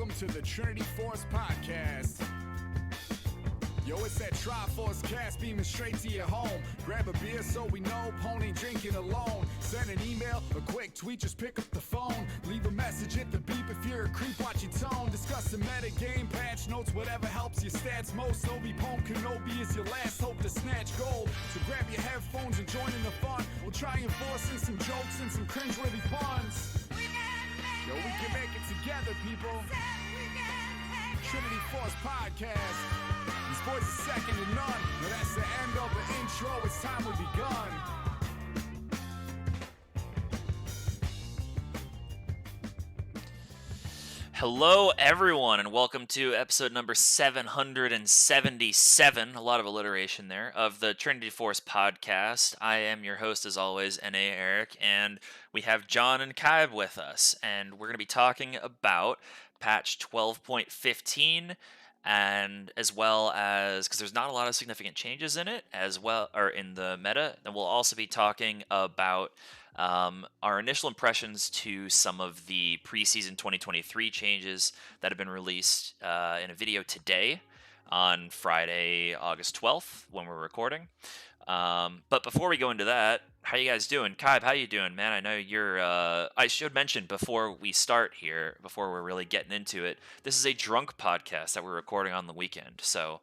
welcome to the Trinity Force Podcast. Yo, it's that Triforce cast beaming straight to your home. Grab a beer so we know Pone ain't drinking alone. Send an email, a quick tweet, just pick up the phone. Leave a message at the beep if you're a creep, watch your tone. Discuss the meta game, patch notes, whatever helps your stats most. Obi-Wan Kenobi is your last hope to snatch gold. So grab your headphones and join in the fun. We'll try and force in some jokes and some cringeworthy puns. Yo, we can make it together, people. Trinity Force Podcast. These boys are second to none. Now that's the end of the intro. It's time we begun. Hello, everyone, and welcome to episode number 777. A lot of alliteration there of the Trinity Force Podcast. I am your host, as always, N.A. Eric, and we have John and Kaib with us, and we're going to be talking about patch 12.15. And as well as, because there's not a lot of significant changes in it, as well, or in the meta, and we'll also be talking about our initial impressions to some of the preseason 2023 changes that have been released in a video today on Friday, August 12th, when we're recording. But before we go into that, how you guys doing? Kaib, how you doing, man? I know you're, I should mention before we start here, before we're really getting into it, this is a drunk podcast that we're recording on the weekend. So,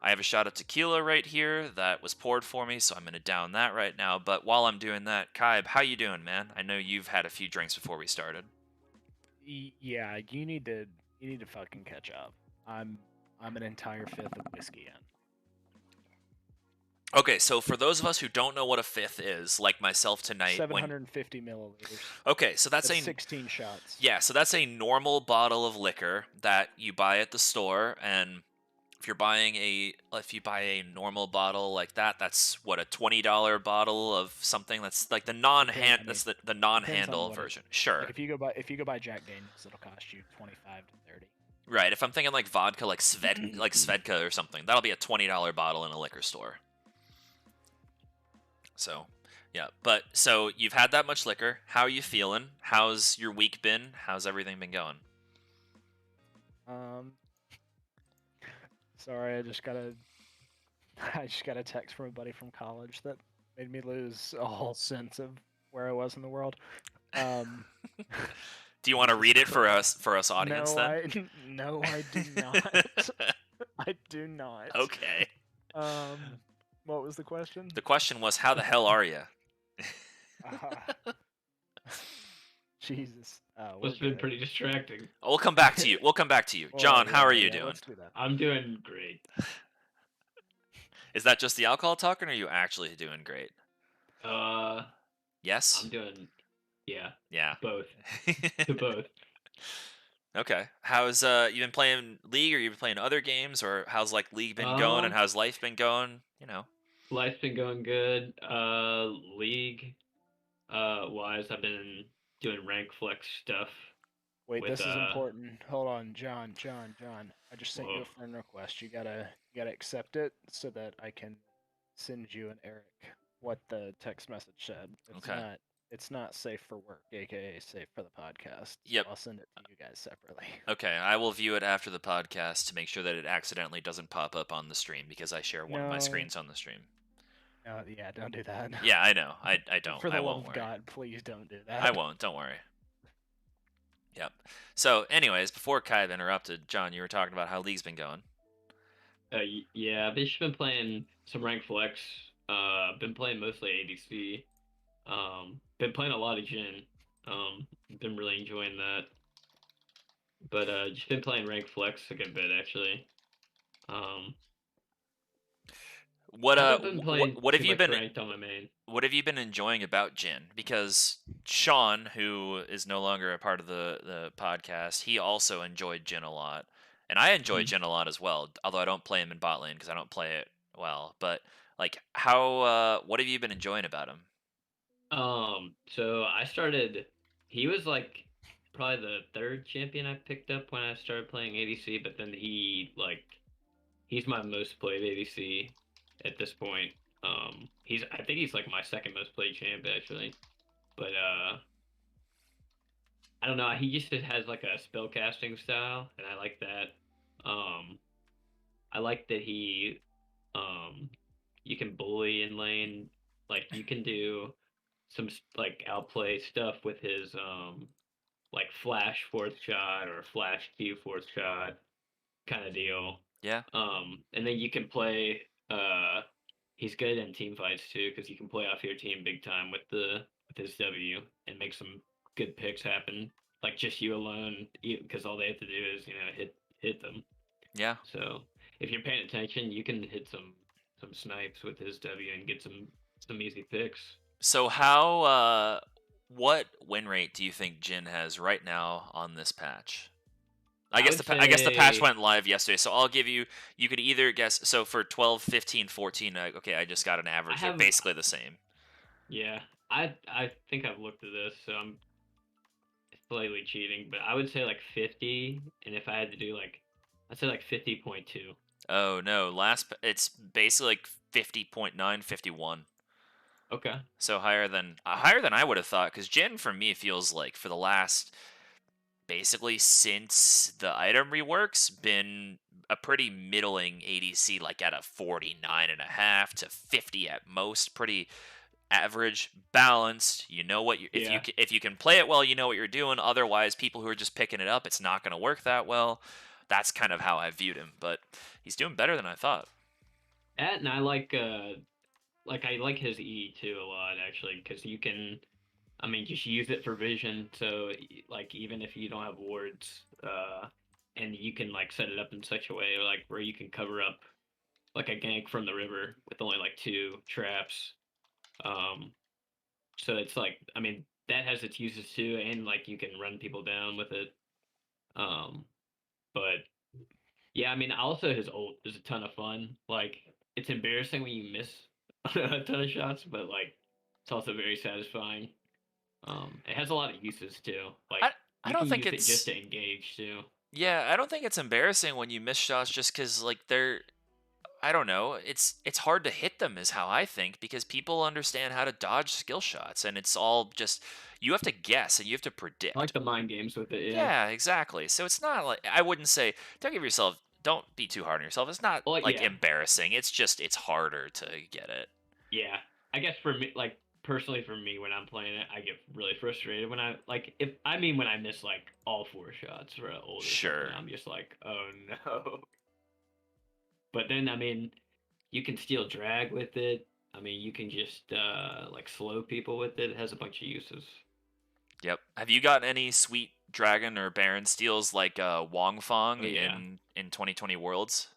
I have a shot of tequila right here that was poured for me, so I'm going to down that right now. But while I'm doing that, Kaib, how you doing, man? I know you've had a few drinks before we started. Yeah, you need to fucking catch up. I'm an entire fifth of whiskey in. Okay, so for those of us who don't know what a fifth is, like myself tonight, 750 milliliters. Okay, so that's 16 shots. Yeah, so that's a normal bottle of liquor that you buy at the store, and if you buy a normal bottle like that, that's what, a $20 bottle of something. That's like the that's the non-handle version. Sure. Like if you go buy Jack Daniels, it'll cost you 25 to 30. Right. If I'm thinking like vodka, like Svedka or something, that'll be a $20 bottle in a liquor store. So, yeah. But so you've had that much liquor. How are you feeling? How's your week been? How's everything been going? Sorry, I just got a text from a buddy from college that made me lose all sense of where I was in the world. Do you want to read it for us audience then? No, I do not. I do not. Okay. What was the question? The question was, how the hell are you? Jesus. It's been pretty distracting. We'll come back to you. John, how are you doing? Let's do that. I'm doing great. Is that just the alcohol talking, or are you actually doing great? Yes? I'm doing, yeah, both. Both. Okay. How's you been playing League, or you been playing other games, or how's like League been going, and how's life been going? You know. Life's been going good. League wise, I've been doing rank flex stuff. Wait, this is important. Hold on, John. I just sent you a friend request. You gotta accept it so that I can send you and Eric what the text message said. It's not safe for work, aka safe for the podcast. Yep. I'll send it to you guys separately. Okay, I will view it after the podcast to make sure that it accidentally doesn't pop up on the stream, because I share one of my screens on the stream. Yeah, don't do that. Yeah, I know. I don't. For the I love won't of worry. God, please don't do that. I won't. Don't worry. Yep. So, anyways, before Kaib interrupted, John, you were talking about how League's been going. Yeah, I've just been playing some rank flex. Been playing mostly ADC. Been playing a lot of Jhin. Been really enjoying that. But just been playing rank flex a good bit actually. What have you been ranked on my main? What have you been enjoying about Jhin? Because Sean, who is no longer a part of the podcast, he also enjoyed Jhin a lot, and I enjoy Jhin a lot as well. Although I don't play him in bot lane because I don't play it well. But like, what have you been enjoying about him? So he was like probably the third champion I picked up when I started playing ADC, but then he's my most played ADC at this point. I think he's like my second most played champ actually. But I don't know. He just has like a spell casting style, and I like that. I like that um, you can bully in lane. Like you can do some like outplay stuff with his like flash fourth shot or flash Q fourth shot kind of deal. Yeah. And then you can play. He's good in team fights too because you can play off your team big time with his W and make some good picks happen. Like just you alone, because all they have to do is hit them. Yeah. So if you're paying attention, you can hit some snipes with his W and get some easy picks. So how what win rate do you think Jin has right now on this patch? I guess the patch went live yesterday, so I'll give you. You could either guess. So for 12, 15, 14, okay, I just got an average. They're basically the same. Yeah, I think I've looked at this, so I'm slightly cheating, but I would say like 50, and if I had to do like, I'd say like 50.2. Oh no, it's basically like 50.9, 51. Okay. So higher than I would have thought, because Jin for me feels like for the last basically since the item reworks been a pretty middling ADC, like at a 49.5 to 50 at most, pretty average, balanced. You know what if you can play it well, you know what you're doing. Otherwise, people who are just picking it up, it's not going to work that well. That's kind of how I viewed him, but he's doing better than I thought. And I like I like his E too a lot actually, because you can, I mean, just use it for vision. So like even if you don't have wards, and you can like set it up in such a way like where you can cover up like a gank from the river with only like 2 traps. So it's like, I mean, that has its uses too, and like you can run people down with it. But yeah, I mean, also his ult is a ton of fun. Like it's embarrassing when you miss a ton of shots, but like it's also very satisfying. It has a lot of uses too. Like I you don't can think use it it's just to engage too. yeah, I don't think it's embarrassing when you miss shots just because like they're I don't know. It's hard to hit them is how I think because people understand how to dodge skill shots and it's all just you have to guess and you have to I predict. like the mind games with it. Yeah. Yeah, exactly. So it's not like I wouldn't say don't be too hard on yourself. It's not Well, like yeah, embarrassing. It's just it's harder to get it. yeah. I guess for me, like personally for me, when I'm playing it, I get really frustrated when I like if I mean when I miss like all 4 shots for an ult or something. Sure. I'm just like, oh no. But then I mean, you can steal drag with it. I mean, you can just like slow people with it. It has a bunch of uses. Yep. Have you got any sweet dragon or baron steals like Wong Fong Oh yeah. in 2020 Worlds?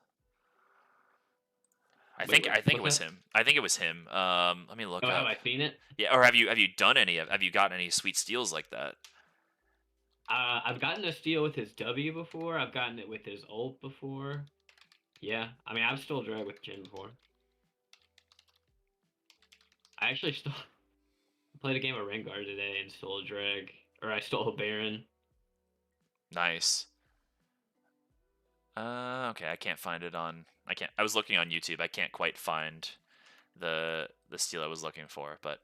Wait, I think it what's was that? him. I think it was him. Let me look Oh, have up. I seen it? Yeah, or have you done any of have you gotten any sweet steals like that? I've gotten a steal with his W before. I've gotten it with his ult before. Yeah, I mean, I've stole drag with Jin before. I actually stole played a game of Rengar today and stole a drag, or I stole a Baron. Nice. Okay, I can't find it on. I can't. I was looking on YouTube. I can't quite find the steal I was looking for, but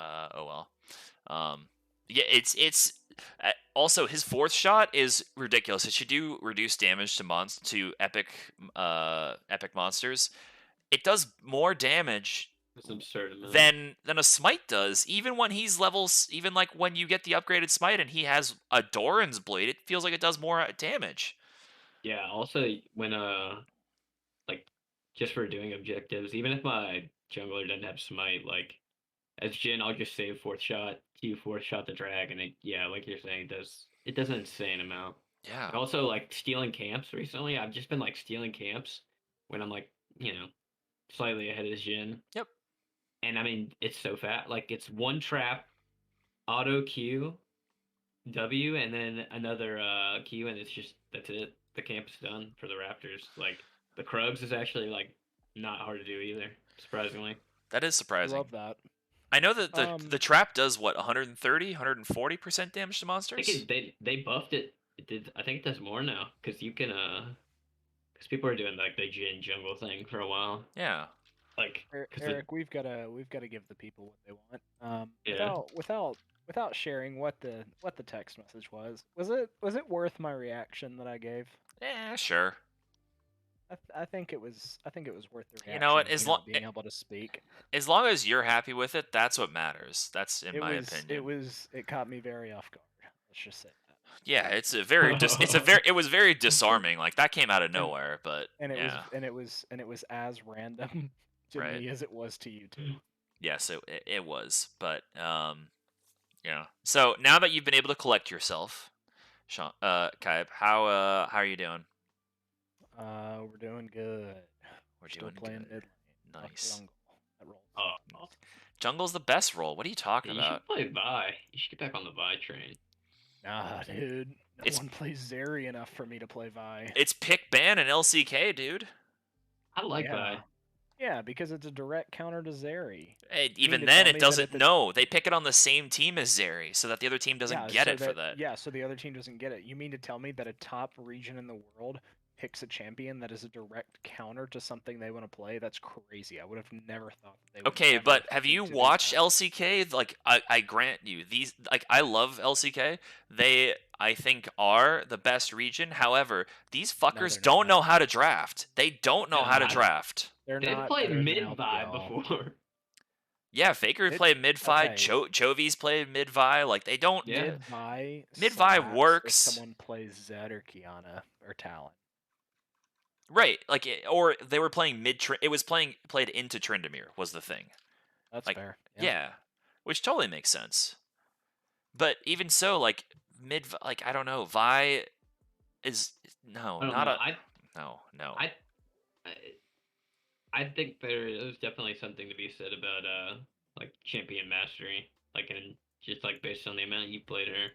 oh well. Yeah, it's also his fourth shot is ridiculous. It should do reduced damage to epic monsters. It does more damage It's absurd amount. than a smite does. Even when he's levels, even like when you get the upgraded smite and he has a Doran's blade, it feels like it does more damage. Yeah. Also, when like just for doing objectives, even if my jungler doesn't have smite, like as Jin, I'll just save fourth shot, Q fourth shot the drag, and yeah, like you're saying, it does an insane amount. Yeah. And also like stealing camps recently. I've just been like stealing camps when I'm like, slightly ahead of Jin. Yep. And I mean, it's so fast. Like it's one trap, auto Q, W, and then another Q, and that's it. The camp is done for the Raptors. Like the Krugs is actually like not hard to do either, surprisingly. That is I surprising. love that. I know that the trap does what 130, 140% damage to I monsters. think they buffed it. It did. I think it does more now because you can because people are doing like the Jin jungle thing for a while. Yeah. Like Eric, we've got to give the people what they want. Yeah. Without without sharing what the text message was it worth my reaction that I gave? Sure. I think it was worth the reaction. You know what? Of not being able to speak. As long as you're happy with it, that's what matters. That's in my opinion. It caught me very off guard. Let's just say that. Yeah, it was very disarming. Like that came out of nowhere, but yeah. It was as random to me as it was to you too. Yes, it was, but yeah. So now that you've been able to collect yourself, Sean, Kaib, how are you doing? We're doing good. We're still doing playing good. Mid lane. Nice. Jungle. Jungle's the best role. What are you talking about? You should play Vi. You should get back on the Vi train. Nah, dude. No one plays Zeri enough for me to play Vi. It's pick ban and LCK, dude. I like Vi. Yeah, because it's a direct counter to Zeri. Hey, even then, it doesn't. No, they pick it on the same team as Zeri, so that the other team doesn't get it for that. Yeah, so the other team doesn't get it. You mean to tell me that a top region in the world picks a champion that is a direct counter to something they want to play? That's crazy. I would have never thought that they would. Okay, but have you watched LCK? Like, I grant you, these, like, I love LCK. They, I think, are the best region. However, these fuckers don't know how to draft. They don't know how to draft. They've played mid-Vi before. Yeah, Faker played mid-Vi. Chovy's played mid-Vi. Like, they don't. Yeah. Mid-Vi works. If someone plays Zed or Kiana or Talon. Right, like, or they were playing it was played into Tryndamere was the thing. That's like, fair. Yeah, which totally makes sense. But even so, like like I don't know, Vi is no. I think there is definitely something to be said about like champion mastery, like and just like based on the amount you played her.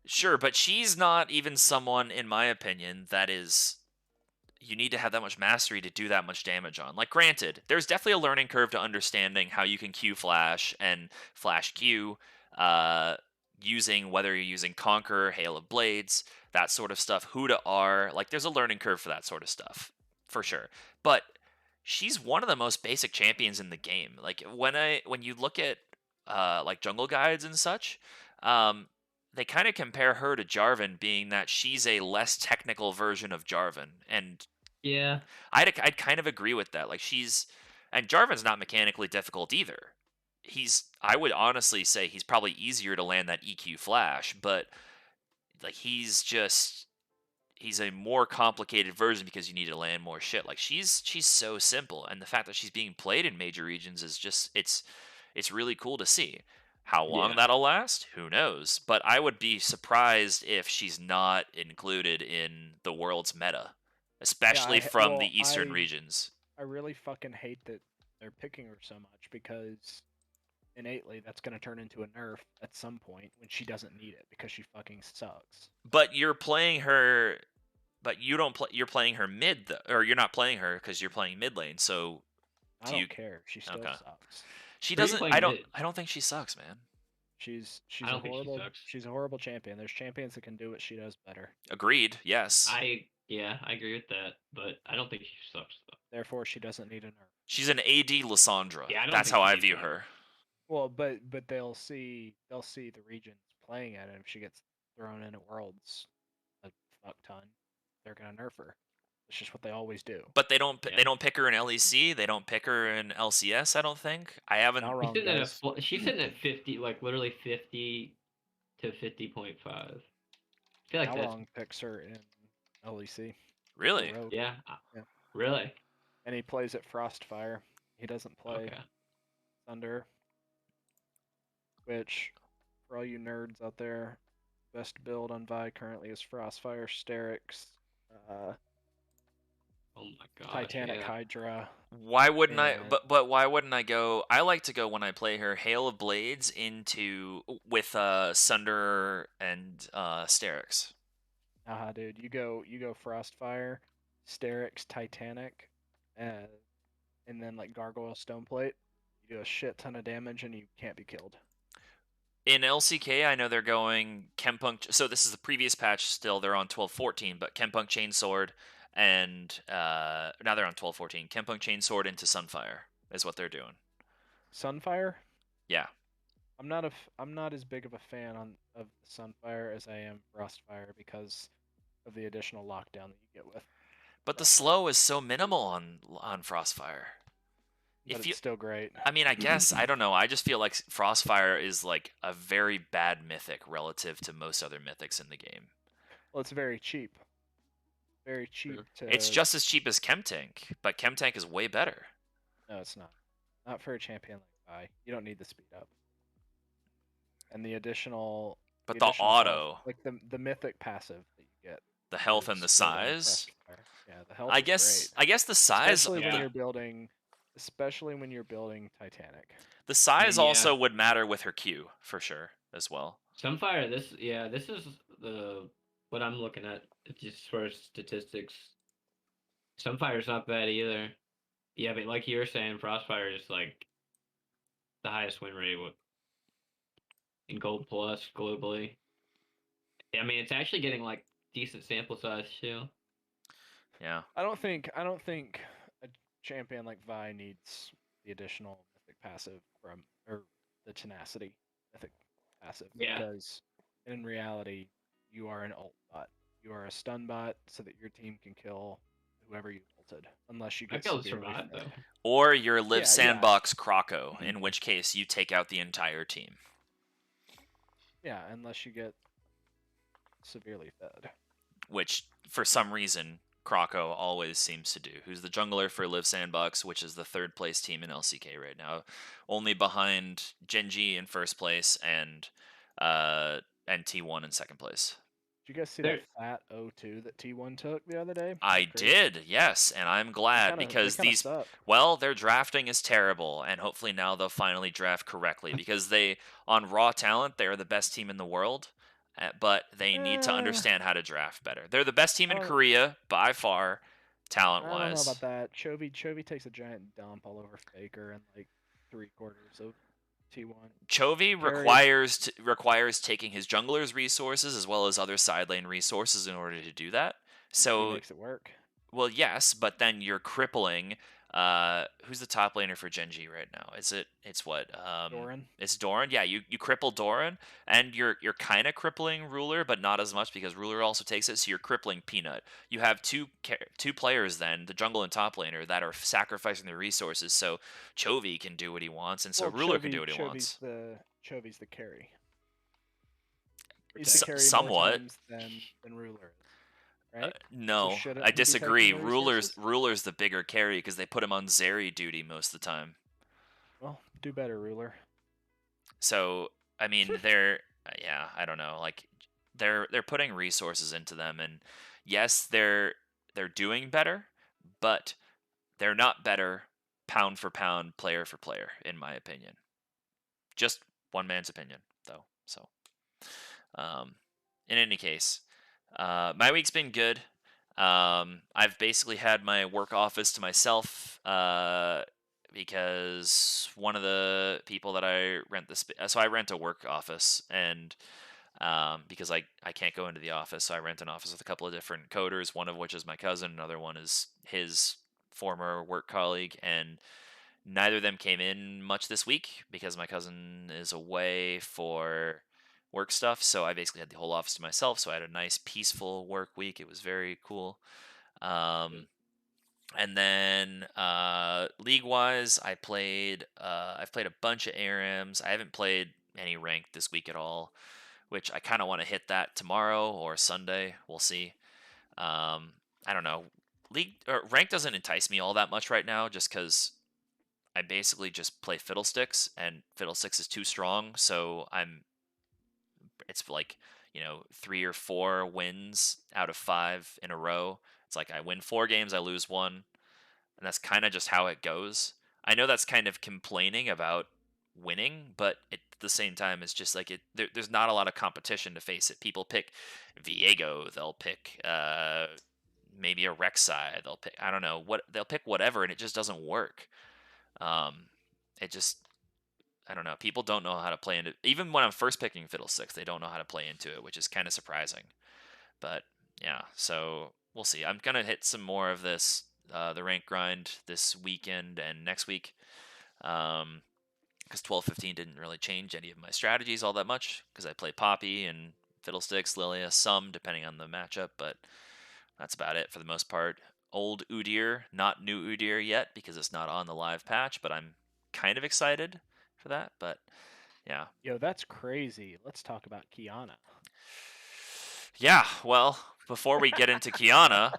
Sure, but she's not even someone, in my opinion, that is. You need to have that much mastery to do that much damage on. Like, granted, there's definitely a learning curve to understanding how you can Q flash and flash Q, using whether you're using Conqueror, Hail of Blades, that sort of stuff, Huda R. Like, there's a learning curve for that sort of stuff, for sure. But she's one of the most basic champions in the game. Like, when you look at like jungle guides and such, they kind of compare her to Jarvan, being that she's a less technical version of Jarvan. And yeah, I'd kind of agree with that. Like, and Jarvan's not mechanically difficult either. I would honestly say he's probably easier to land that EQ flash, but like he's a more complicated version because you need to land more shit. Like, she's so simple, and the fact that she's being played in major regions is just it's really cool to see. How long that'll last, who knows? But I would be surprised if she's not included in the world's meta, especially from the eastern regions. I really fucking hate that they're picking her so much, because innately that's going to turn into a nerf at some point when she doesn't need it because she fucking sucks. But you're playing her, but you don't play. You're playing her mid, or you're not playing her because you're playing mid lane. So I don't care. She still sucks. She doesn't. I don't think she sucks, man. She's a horrible champion. There's champions that can do what she does better. Agreed. Yes. I agree with that, but I don't think she sucks though. Therefore, she doesn't need a nerf. She's an AD Lissandra. Yeah, that's how I view her. Well, but they'll see the regions playing at it. If she gets thrown in at Worlds a fuck ton, they're gonna nerf her. It's just what they always do. But they don't pick her in LEC. They don't pick her in LCS. I don't think. I haven't. Not wrong, she's sitting at 50, like literally 50 to 50.5. I feel like Wrong picks her in LEC. Really? Yeah. Really. And he plays at Frostfire. He doesn't play Thunder. Which, for all you nerds out there, best build on Vi currently is Frostfire, Sterix, oh my god, Titanic Hydra. Why wouldn't I? But why wouldn't I go? I like to go when I play her Hail of Blades with Sunder and Sterix. Dude, you go Frostfire, Sterix, Titanic, and then like Gargoyle Stoneplate. You do a shit ton of damage and you can't be killed. In LCK, I know they're going Chempunk. So this is the previous patch. Still, they're on 12-14, but Chempunk Chainsword. And now they're on 12-14. Chempunk Chainsword into Sunfire is what they're doing. Sunfire? Yeah. I'm not as big of a fan of Sunfire as I am Frostfire because of the additional lockdown that you get with. But the Frostfire. slow is so minimal on Frostfire. But If it's still great. I mean, I guess I don't know. I just feel like Frostfire is like a very bad mythic relative to most other mythics in the game. Well, it's very cheap. Very cheap to. It's just as cheap as Chemtank, but Chemtank is way better. No, it's not. Not for a champion like Vi. You don't need the speed up. And the additional. But the the additional auto, health, like the mythic passive that you get. the health and the is good on size. Frostfire. Yeah, the health I is guess great. I guess the size Especially when Yeah. you're building. Especially when you're building Titanic. the size Yeah. also would matter with her Q for sure as well. Sunfire, this is the what I'm looking at. It's just for statistics. Sunfire's not bad either. Yeah, but like you were saying, Frostfire is like the highest win rate in Gold Plus globally. I mean, it's actually getting like decent sample size too. Yeah. I don't think a champion like Vi needs the additional mythic passive or the tenacity mythic passive. Yeah. Because in reality, you are an ult bot. You are a stun bot so that your team can kill whoever you ulted, unless you I get feel it's severely survive fed. though. Or your Live Yeah, Sandbox Croco, in which case you take out the entire team. Yeah, unless you get severely fed. Which, for some reason, Croco always seems to do. Who's the jungler for Live Sandbox, which is the third place team in LCK right now, only behind Genji in first place and T1 in second place. Did you guys see There- that fat O2 that T1 took the other day? I did, yes, and I'm glad because they kinda these, suck. well, their drafting is terrible, and hopefully now they'll finally draft correctly because they, on raw talent, they are the best team in the world, but they need to understand how to draft better. They're the best team in Korea by far, talent-wise. I don't know about that. Chovy takes a giant dump all over Faker and like 3/4 of T1. Chovy requires taking his jungler's resources as well as other side lane resources in order to do that. He So, makes it work. well, yes, but then you're crippling. Who's the top laner for Genji right now? It's what? Doran. It's Doran. Yeah, you cripple Doran, and you're kind of crippling Ruler, but not as much because Ruler also takes it. So you're crippling Peanut. You have two players then, the jungle and top laner, that are sacrificing their resources. So Chovy can do what he wants, and so Ruler can do what he wants. Chovy's the carry. For He's the carry somewhat. more times than Ruler is, right? No, shouldn't I he be taking disagree. the Ruler's resources? the bigger carry because they put him on Zeri duty most of the time. Well, do better, Ruler. So I mean, they're yeah, I don't know. Like they're putting resources into them, and yes, they're doing better, but they're not better pound for pound, player for player, in my opinion. Just one man's opinion, though. So, in any case, my week's been good. I've basically had my work office to myself because one of the people that I rent so I rent a work office, and because I can't go into the office, so I rent an office with a couple of different coders, one of which is my cousin, another one is his former work colleague, and neither of them came in much this week because my cousin is away for work stuff, so I basically had the whole office to myself, so I had a nice peaceful work week. It was very cool. And then league wise, I've played a bunch of ARMs. I haven't played any ranked this week at all, which I kind of want to hit that tomorrow or Sunday. We'll see. I don't know. League or rank doesn't entice me all that much right now, just because I basically just play Fiddlesticks, and Fiddlesticks is too strong, so it's like, 3 or 4 wins out of 5 in a row. It's like I win 4 games, I lose 1, and that's kind of just how it goes. I know that's kind of complaining about winning, but at the same time, it's just like there's not a lot of competition to face it. People pick Viego, they'll pick maybe a Rek'Sai, they'll pick, I don't know, they'll pick whatever, and it just doesn't work. It just, I don't know. People don't know how to play into, even when I'm first picking Fiddlesticks, they don't know how to play into it, which is kind of surprising. But yeah, so we'll see. I'm gonna hit some more of this, the rank grind this weekend and next week, because because 12-15 didn't really change any of my strategies all that much because I play Poppy and Fiddlesticks, Lilia, some depending on the matchup, but that's about it for the most part. Old Udyr, not new Udyr yet because it's not on the live patch, but I'm kind of excited for that. But yeah. Yo, that's crazy. Let's talk about Kiana. Yeah, well, before we get into Kiana,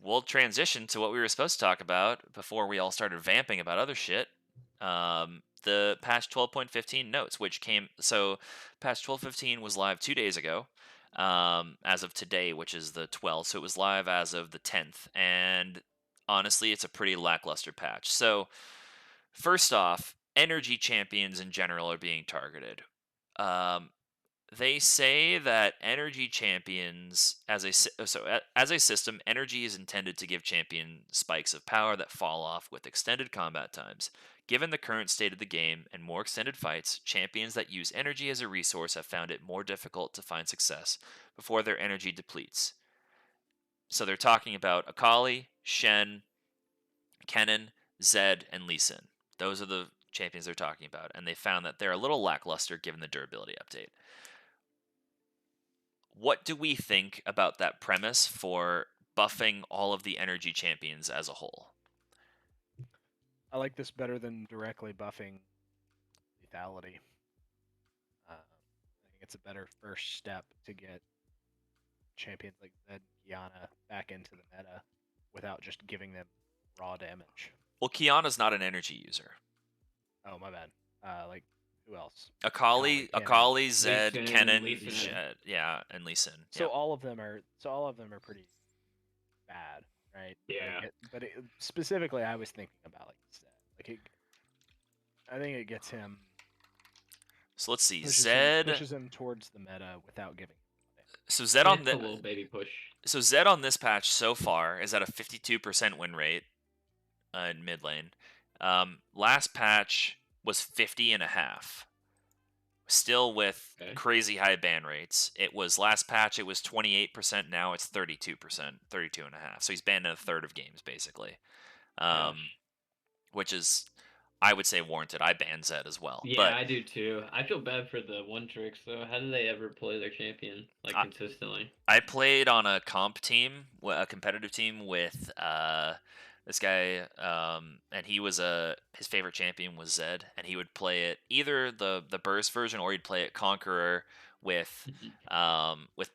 we'll transition to what we were supposed to talk about before we all started vamping about other shit. The patch 12.15 notes, which patch 12.15 was live 2 days ago, as of today, which is the 12th. So it was live as of the 10th, and honestly, it's a pretty lackluster patch. So first off, energy champions in general are being targeted. They say that energy champions as a system, energy is intended to give champion spikes of power that fall off with extended combat times. Given the current state of the game and more extended fights, champions that use energy as a resource have found it more difficult to find success before their energy depletes. So they're talking about Akali, Shen, Kennen, Zed, and Lee Sin. Those are the champions they're talking about, and they found that they're a little lackluster given the durability update. What do we think about that premise for buffing all of the energy champions as a whole? I like this better than directly buffing lethality. I think it's a better first step to get champions like Zed and Kiana back into the meta without just giving them raw damage. Well, Kiana's not an energy user. Oh, my bad. Like, who else? Akali, Zed, Lee Sin, Kennen, Shed, yeah, and Lee Sin. So yeah. all of them are pretty bad, right? Yeah. But specifically, I was thinking about like Zed. Like I think it gets him. So let's see. Zed pushes him towards the meta without giving. So Zed on a little baby push. So Zed on this patch so far is at a 52% win rate in mid lane. Last patch was 50.5. Still with crazy high ban rates. It was last patch, it was 28%. Now it's 32%, 32.5. So he's banned in a third of games basically, which is, I would say, warranted. I ban Zed as well. Yeah, but I do too. I feel bad for the one tricks though. How do they ever play their champion consistently? I played on a comp team, a competitive team with this guy, and he was his favorite champion was Zed, and he would play it either the burst version or he'd play it Conqueror with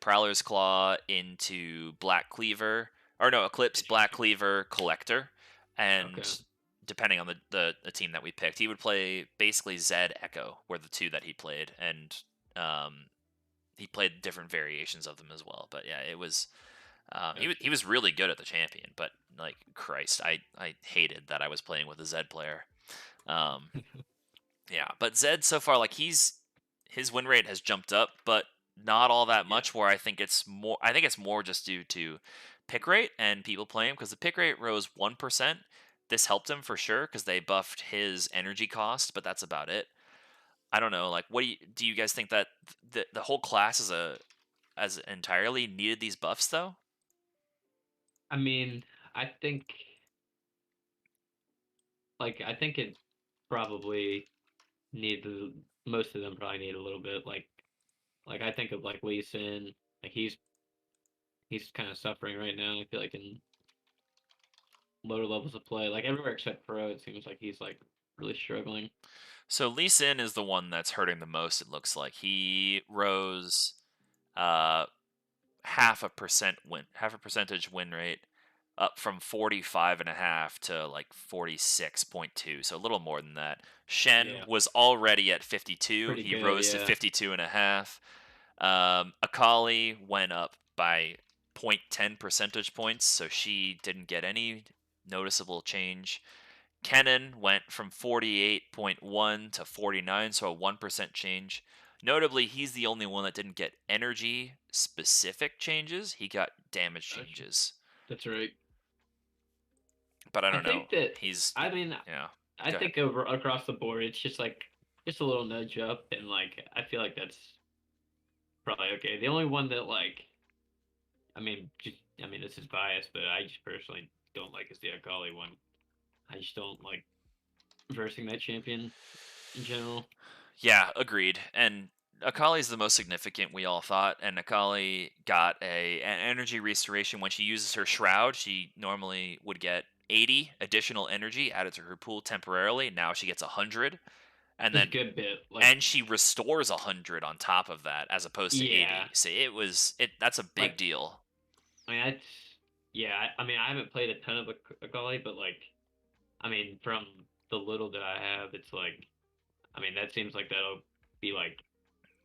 Prowler's Claw into Black Cleaver, or no, Eclipse, Black Cleaver, Collector, and depending on the team that we picked, he would play basically Zed Echo were the two that he played, and he played different variations of them as well. But yeah, it was he was really good at the champion, but like Christ, I hated that I was playing with a Zed player. Yeah, but Zed so far, like his win rate has jumped up, but not all that much. Where I think it's more just due to pick rate and people playing, because the pick rate rose 1%. This helped him for sure because they buffed his energy cost, but that's about it. I don't know. Like, what do you guys think that the whole class as entirely needed these buffs though? I mean, I think it probably needed, most of them probably need a little bit. Like I think of like Lee Sin, like he's kind of suffering right now. I feel like in lower levels of play, like everywhere except Pro, it seems like he's like really struggling. So Lee Sin is the one that's hurting the most. It looks like he rose half a percentage win rate, up from 45.5 to like 46.2, so a little more than that. Shen was already at 52. He rose to 52.5. Akali went up by 0.10 percentage points, so she didn't get any noticeable change. Kennen went from 48.1 to 49, so a 1% change. Notably, he's the only one that didn't get energy specific changes. He got damage changes. That's right. But I don't know. Think that I think across the board, it's just like a little nudge up, and like I feel like that's probably okay. The only one that like, I mean, this is biased, but I just personally don't like is the Akali one. I just don't like versing that champion. in general. Yeah, agreed. And Akali's the most significant, we all thought, and Akali got an energy restoration when she uses her shroud. She normally would get 80 additional energy added to her pool temporarily. Now she gets 100, and It's a then good bit. Like, and she restores 100 on top of that as opposed to yeah, 80. So that's a big like deal. I mean, that's yeah. I mean, I haven't played a ton of Akali, but like, I mean, from the little that I have, it's like, I mean, that seems like that'll be like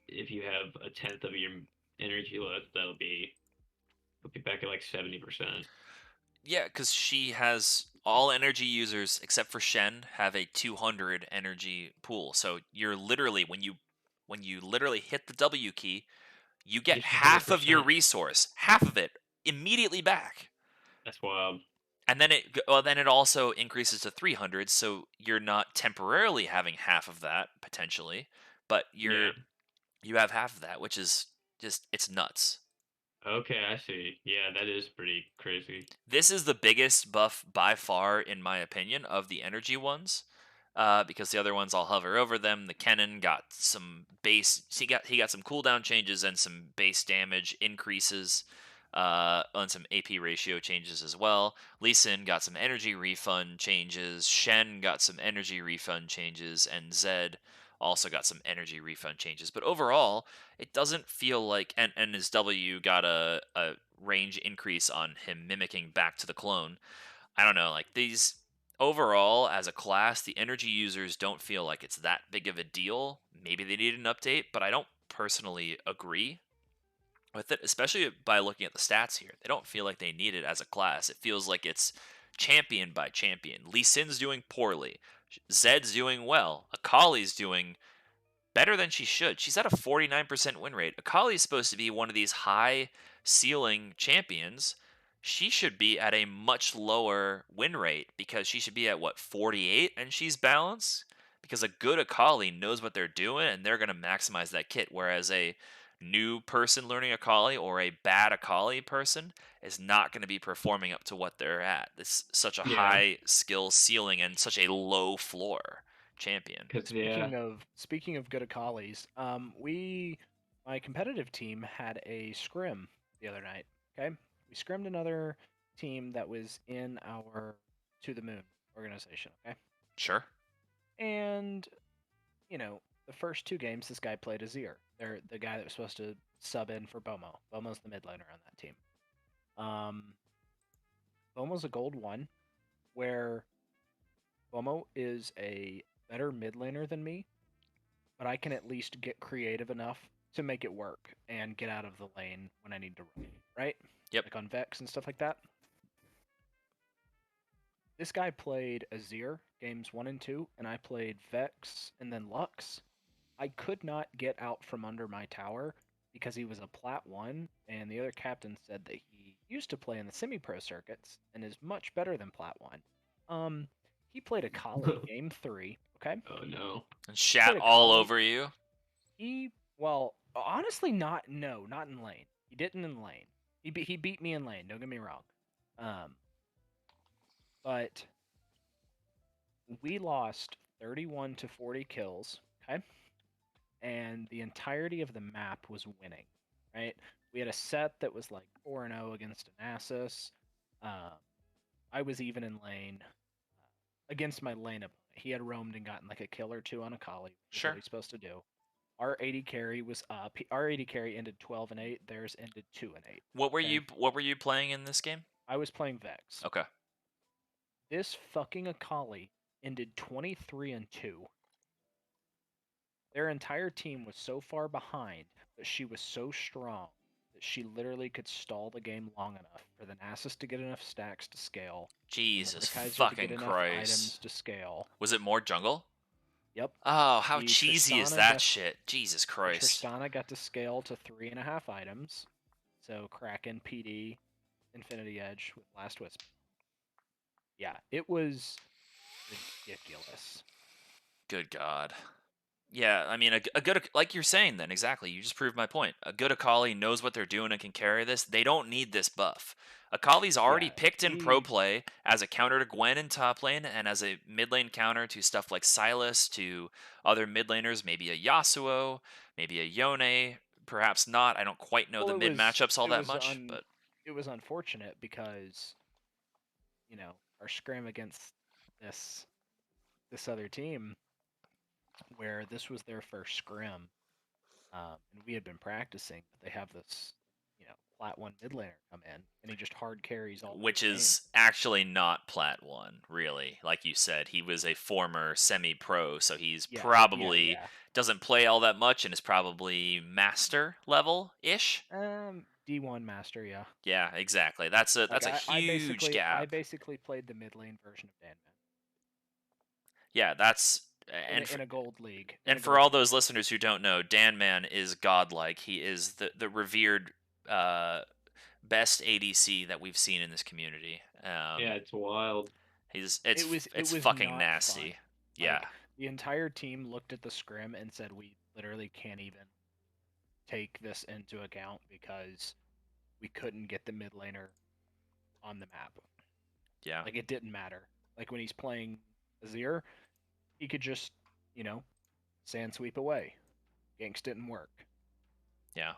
if you have a tenth of your energy left, it'll be back at like 70%. Yeah, because she has all energy users except for Shen have a 200 energy pool. So you're literally when you literally hit the W key, you get Just half of your 100%. resource, half of it immediately back. That's wild. And then it also increases to 300, so you're not temporarily having half of that potentially, but Yeah. you have half of that, which is just it's nuts. Okay, I see. Yeah, that is pretty crazy. This is the biggest buff by far, in my opinion, of the energy ones. Because the other ones I'll hover over them. The Kennen got some base. He got some cooldown changes and some base damage increases. On some AP ratio changes as well. Lee Sin got some energy refund changes. Shen got some energy refund changes, and Zed also got some energy refund changes. But overall, it doesn't feel like and his W got a range increase on him mimicking back to the clone. I don't know, like these overall as a class, the energy users don't feel like it's that big of a deal. Maybe they need an update, but I don't personally agree with it, especially by looking at the stats here. They don't feel like they need it as a class. It feels like it's champion by champion. Lee Sin's doing poorly. Zed's doing well. Akali's doing better than she should. She's at a 49% win rate. Akali is supposed to be one of these high ceiling champions. She should be at a much lower win rate because she should be at what 48 and she's balanced because a good Akali knows what they're doing and they're going to maximize that kit, whereas a new person learning Akali or a bad Akali person is not going to be performing up to what they're at. It's such a Yeah, high skill ceiling and such a low floor champion. because Speaking of good Akalis, my competitive team had a scrim the other night. Okay, we scrimmed another team that was in our To the Moon organization. Okay, Sure. and the first two games this guy played Azir. They're the guy that was supposed to sub in for Bomo. Bomo's the mid laner on that team. Um, Bomo's a gold 1, where Bomo is a better mid laner than me, but I can at least get creative enough to make it work and get out of the lane when I need to run, right? Yep. Like on Vex and stuff like that. This guy played Azir games 1 and 2, and I played Vex and then Lux. I could not get out from under my tower because he was a Plat 1, and the other captain said that he used to play in the semi-pro circuits and is much better than Plat 1. He played Akali game 3, okay? oh no. And shat all over you. Well, honestly, not in lane. He didn't in lane. He beat me in lane. Don't get me wrong. But we lost 31 to 40 kills. Okay, and the entirety of the map was winning. Right, we had a set that was like 4-0 against Anasis. I was even in lane against my lane opponent. He had roamed and gotten like a kill or two on Akali, which is what he's supposed to do. Our 80 carry was up. Our 80 carry ended 12-8. Theirs ended 2-8. What were you playing in this game? I was playing Vex. Okay. This fucking Akali ended 23-2. Their entire team was so far behind, but she was so strong that she literally could stall the game long enough for the Nasus to get enough stacks to scale. Jesus Mordekaiser to get fucking enough items Christ. to scale. Was it more jungle? Yep. Oh, how The cheesy is Tristana that got- shit? Jesus Christ. Tristana got to scale to 3.5 items. So Kraken, PD, Infinity Edge with Last Whisper. Yeah, it was ridiculous. Good God. Yeah, I mean, a good, like you're saying then, exactly. You just proved my point. A good Akali knows what they're doing and can carry this. They don't need this buff. Akali's already Yeah, picked in pro play as a counter to Gwen in top lane and as a mid lane counter to stuff like Sylas, to other mid laners, maybe a Yasuo, maybe a Yone, perhaps not. I don't quite know the well, mid matchups all that much, but it was unfortunate because, you know, our scrim against this other team, where this was their first scrim, and we had been practicing, but they have this, plat one mid laner come in, and he just hard carries all which through the game. is actually not Plat 1, really. Like you said, he was a former semi-pro, so he's probably doesn't play all that much and is probably master level-ish. D1 master, yeah. Yeah, exactly. That's a huge gap. I basically played the mid lane version of Danman. Yeah, that's in a gold league. And for all those listeners who don't know, Danman is godlike. He is the revered best ADC that we've seen in this community. Yeah, it's wild. It's was fucking nasty. Fun. Yeah. Like, the entire team looked at the scrim and said, we literally can't even take this into account because we couldn't get the mid laner on the map. Yeah. Like, it didn't matter. Like, when he's playing Azir, he could just, sand sweep away. Ganks didn't work. Yeah.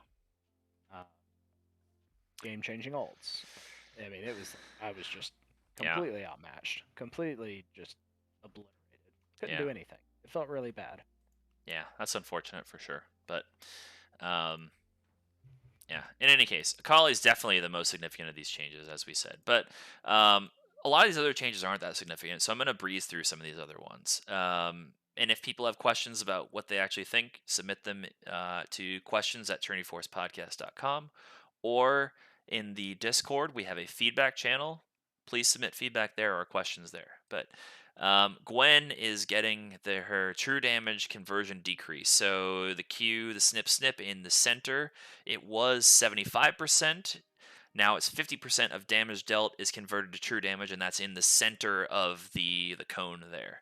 Game-changing ults. I mean, I was just completely outmatched. Completely just obliterated. Couldn't do anything. It felt really bad. Yeah, that's unfortunate for sure. But, yeah. In any case, Akali is definitely the most significant of these changes, as we said. But a lot of these other changes aren't that significant, so I'm going to breeze through some of these other ones. And if people have questions about what they actually think, submit them to questions@trinityforcepodcast.com, or in the Discord, we have a feedback channel. Please submit feedback there or questions there. But Gwen is getting her true damage conversion decrease. So the Q, the snip in the center, it was 75%. Now it's 50% of damage dealt is converted to true damage, and that's in the center of the cone there.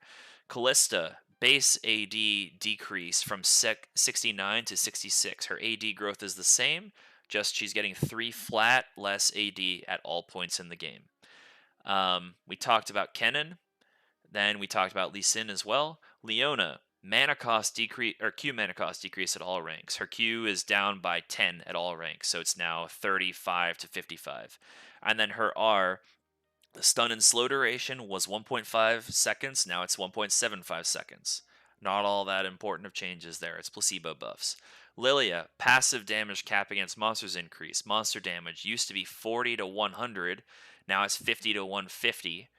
Callista, base AD decrease from 69 to 66. Her AD growth is the same, just she's getting 3 flat less AD at all points in the game. We talked about Kennen. Then we talked about Lee Sin as well. Leona, mana cost decrease, or Q mana cost decrease at all ranks. Her Q is down by 10 at all ranks, so it's now 35 to 55. And then her R, the stun and slow duration was 1.5 seconds, now it's 1.75 seconds. Not all that important of changes there, it's placebo buffs. Lilia, passive damage cap against monsters increase. Monster damage used to be 40 to 100, now it's 50 to 150.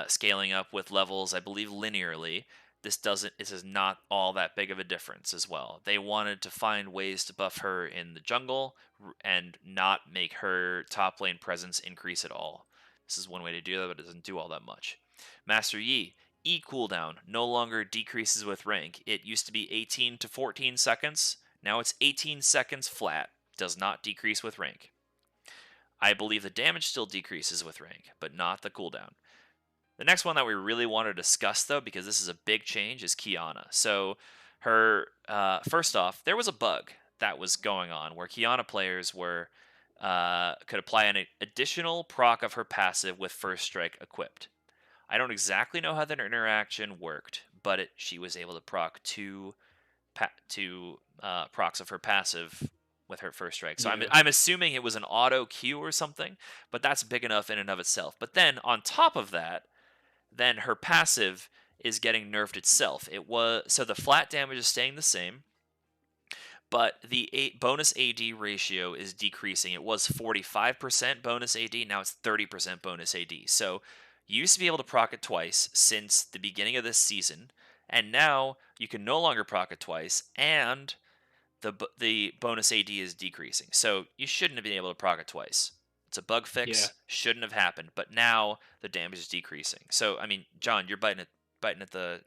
Scaling up with levels, I believe, linearly. This is not all that big of a difference as well. They wanted to find ways to buff her in the jungle and not make her top lane presence increase at all. This is one way to do that, but it doesn't do all that much. Master Yi, E cooldown no longer decreases with rank. It used to be 18 to 14 seconds. Now it's 18 seconds flat. Does not decrease with rank. I believe the damage still decreases with rank, but not the cooldown. The next one that we really want to discuss, though, because this is a big change, is Qiyana. So her, first off, there was a bug that was going on where Qiyana players could apply an additional proc of her passive with First Strike equipped. I don't exactly know how that interaction worked, but she was able to proc two procs of her passive with her First Strike. So I'm assuming it was an auto Q or something, but that's big enough in and of itself. But then on top of that, then her passive is getting nerfed itself. So the flat damage is staying the same, but the bonus AD ratio is decreasing. It was 45% bonus AD, now it's 30% bonus AD. So you used to be able to proc it twice since the beginning of this season, and now you can no longer proc it twice, and the bonus AD is decreasing. So you shouldn't have been able to proc it twice. It's a bug fix. Shouldn't have happened, but now the damage is decreasing. So I mean, John, you're biting at the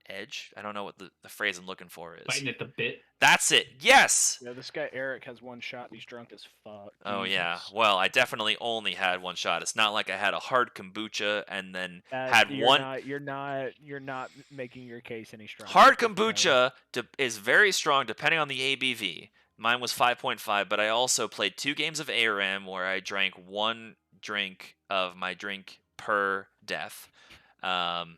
edge. I don't know what the phrase I'm looking for is. Biting at the bit. That's it. Yes. Yeah, this guy Eric has one shot and he's drunk as fuck. Oh Jesus. yeah. Well, I definitely only had one shot. It's not like I had a hard kombucha and then had one. You're not making your case any stronger. Hard kombucha is very strong depending on the ABV. Mine was 5.5, but I also played 2 games of ARM where I drank 1 drink of my drink per death. And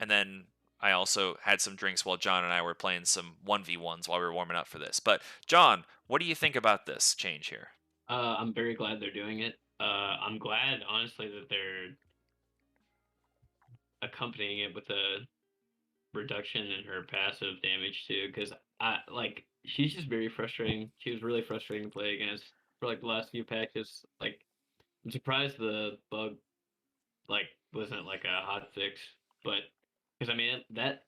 then I also had some drinks while John and I were playing some 1v1s while we were warming up for this. But John, what do you think about this change here? I'm very glad they're doing it. I'm glad, honestly, that they're accompanying it with a reduction in her passive damage too, because she's just very frustrating. She was really frustrating to play against for like the last few patches. Like, I'm surprised the bug wasn't like a hot fix, but because I mean that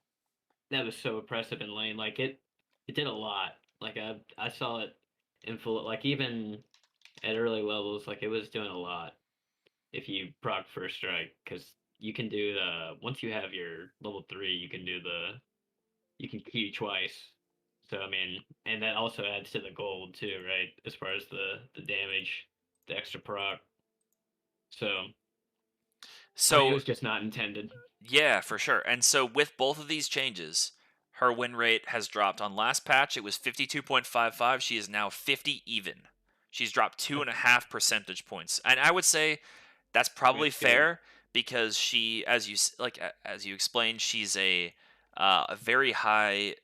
was so oppressive in lane. Like it did a lot. Like I saw it in full. Like even at early levels, like it was doing a lot. If you proc first strike, because you can do the once you have your level 3, you can Q twice. So I mean, and that also adds to the gold too, right? As far as the damage, the extra proc. So I mean, it was just not intended. Yeah, for sure. And so with both of these changes, her win rate has dropped. On last patch, it was 52.55. She is now 50 even. She's dropped 2.5 percentage points. And I would say that's probably fair because she, as you explained, she's a very high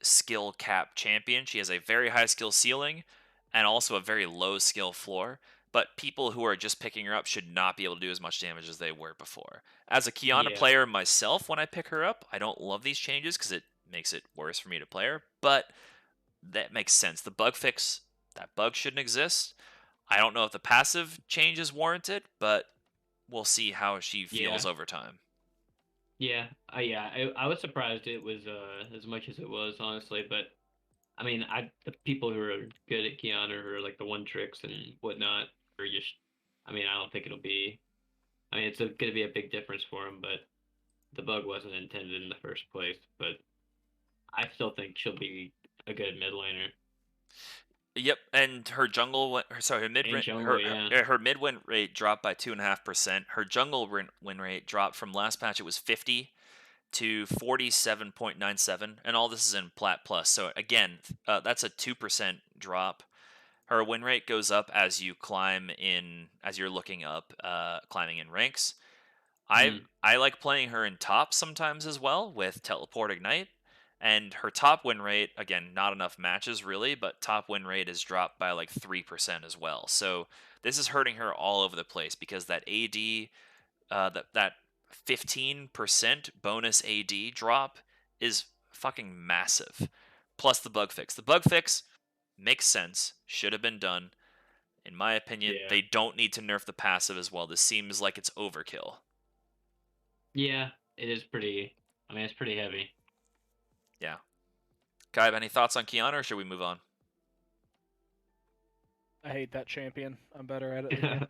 skill cap champion. She has a very high skill ceiling and also a very low skill floor. But people who are just picking her up should not be able to do as much damage as they were before. As a Qiyana player myself, when I pick her up, I don't love these changes because it makes it worse for me to play her. But that makes sense. The bug fix, that bug shouldn't exist. I don't know if the passive change is warranted, but we'll see how she feels over time. Yeah, I was surprised it was as much as it was, honestly. But I mean, the people who are good at Qiyana, who are like the one tricks and whatnot, are just. I mean, I don't think it'll be. I mean, it's going to be a big difference for him, but the bug wasn't intended in the first place. But I still think she'll be a good mid laner. Yep, and her her mid win rate dropped by 2.5%. Her jungle win rate dropped from last patch. It was 50 to 47.97, and all this is in Plat Plus. So again, that's a 2% drop. Her win rate goes up as you as you're looking up, climbing in ranks. I like playing her in top sometimes as well with Teleport Ignite. And her top win rate, again, not enough matches really, but top win rate is dropped by like 3% as well. So this is hurting her all over the place because that AD, that 15% bonus AD drop is fucking massive. Plus the bug fix. The bug fix makes sense, should have been done. In my opinion, they don't need to nerf the passive as well. This seems like it's overkill. Yeah, it is pretty. I mean, it's pretty heavy. Yeah. Kai, any thoughts on Qiyana, or should we move on? I hate that champion. I'm better at it than you.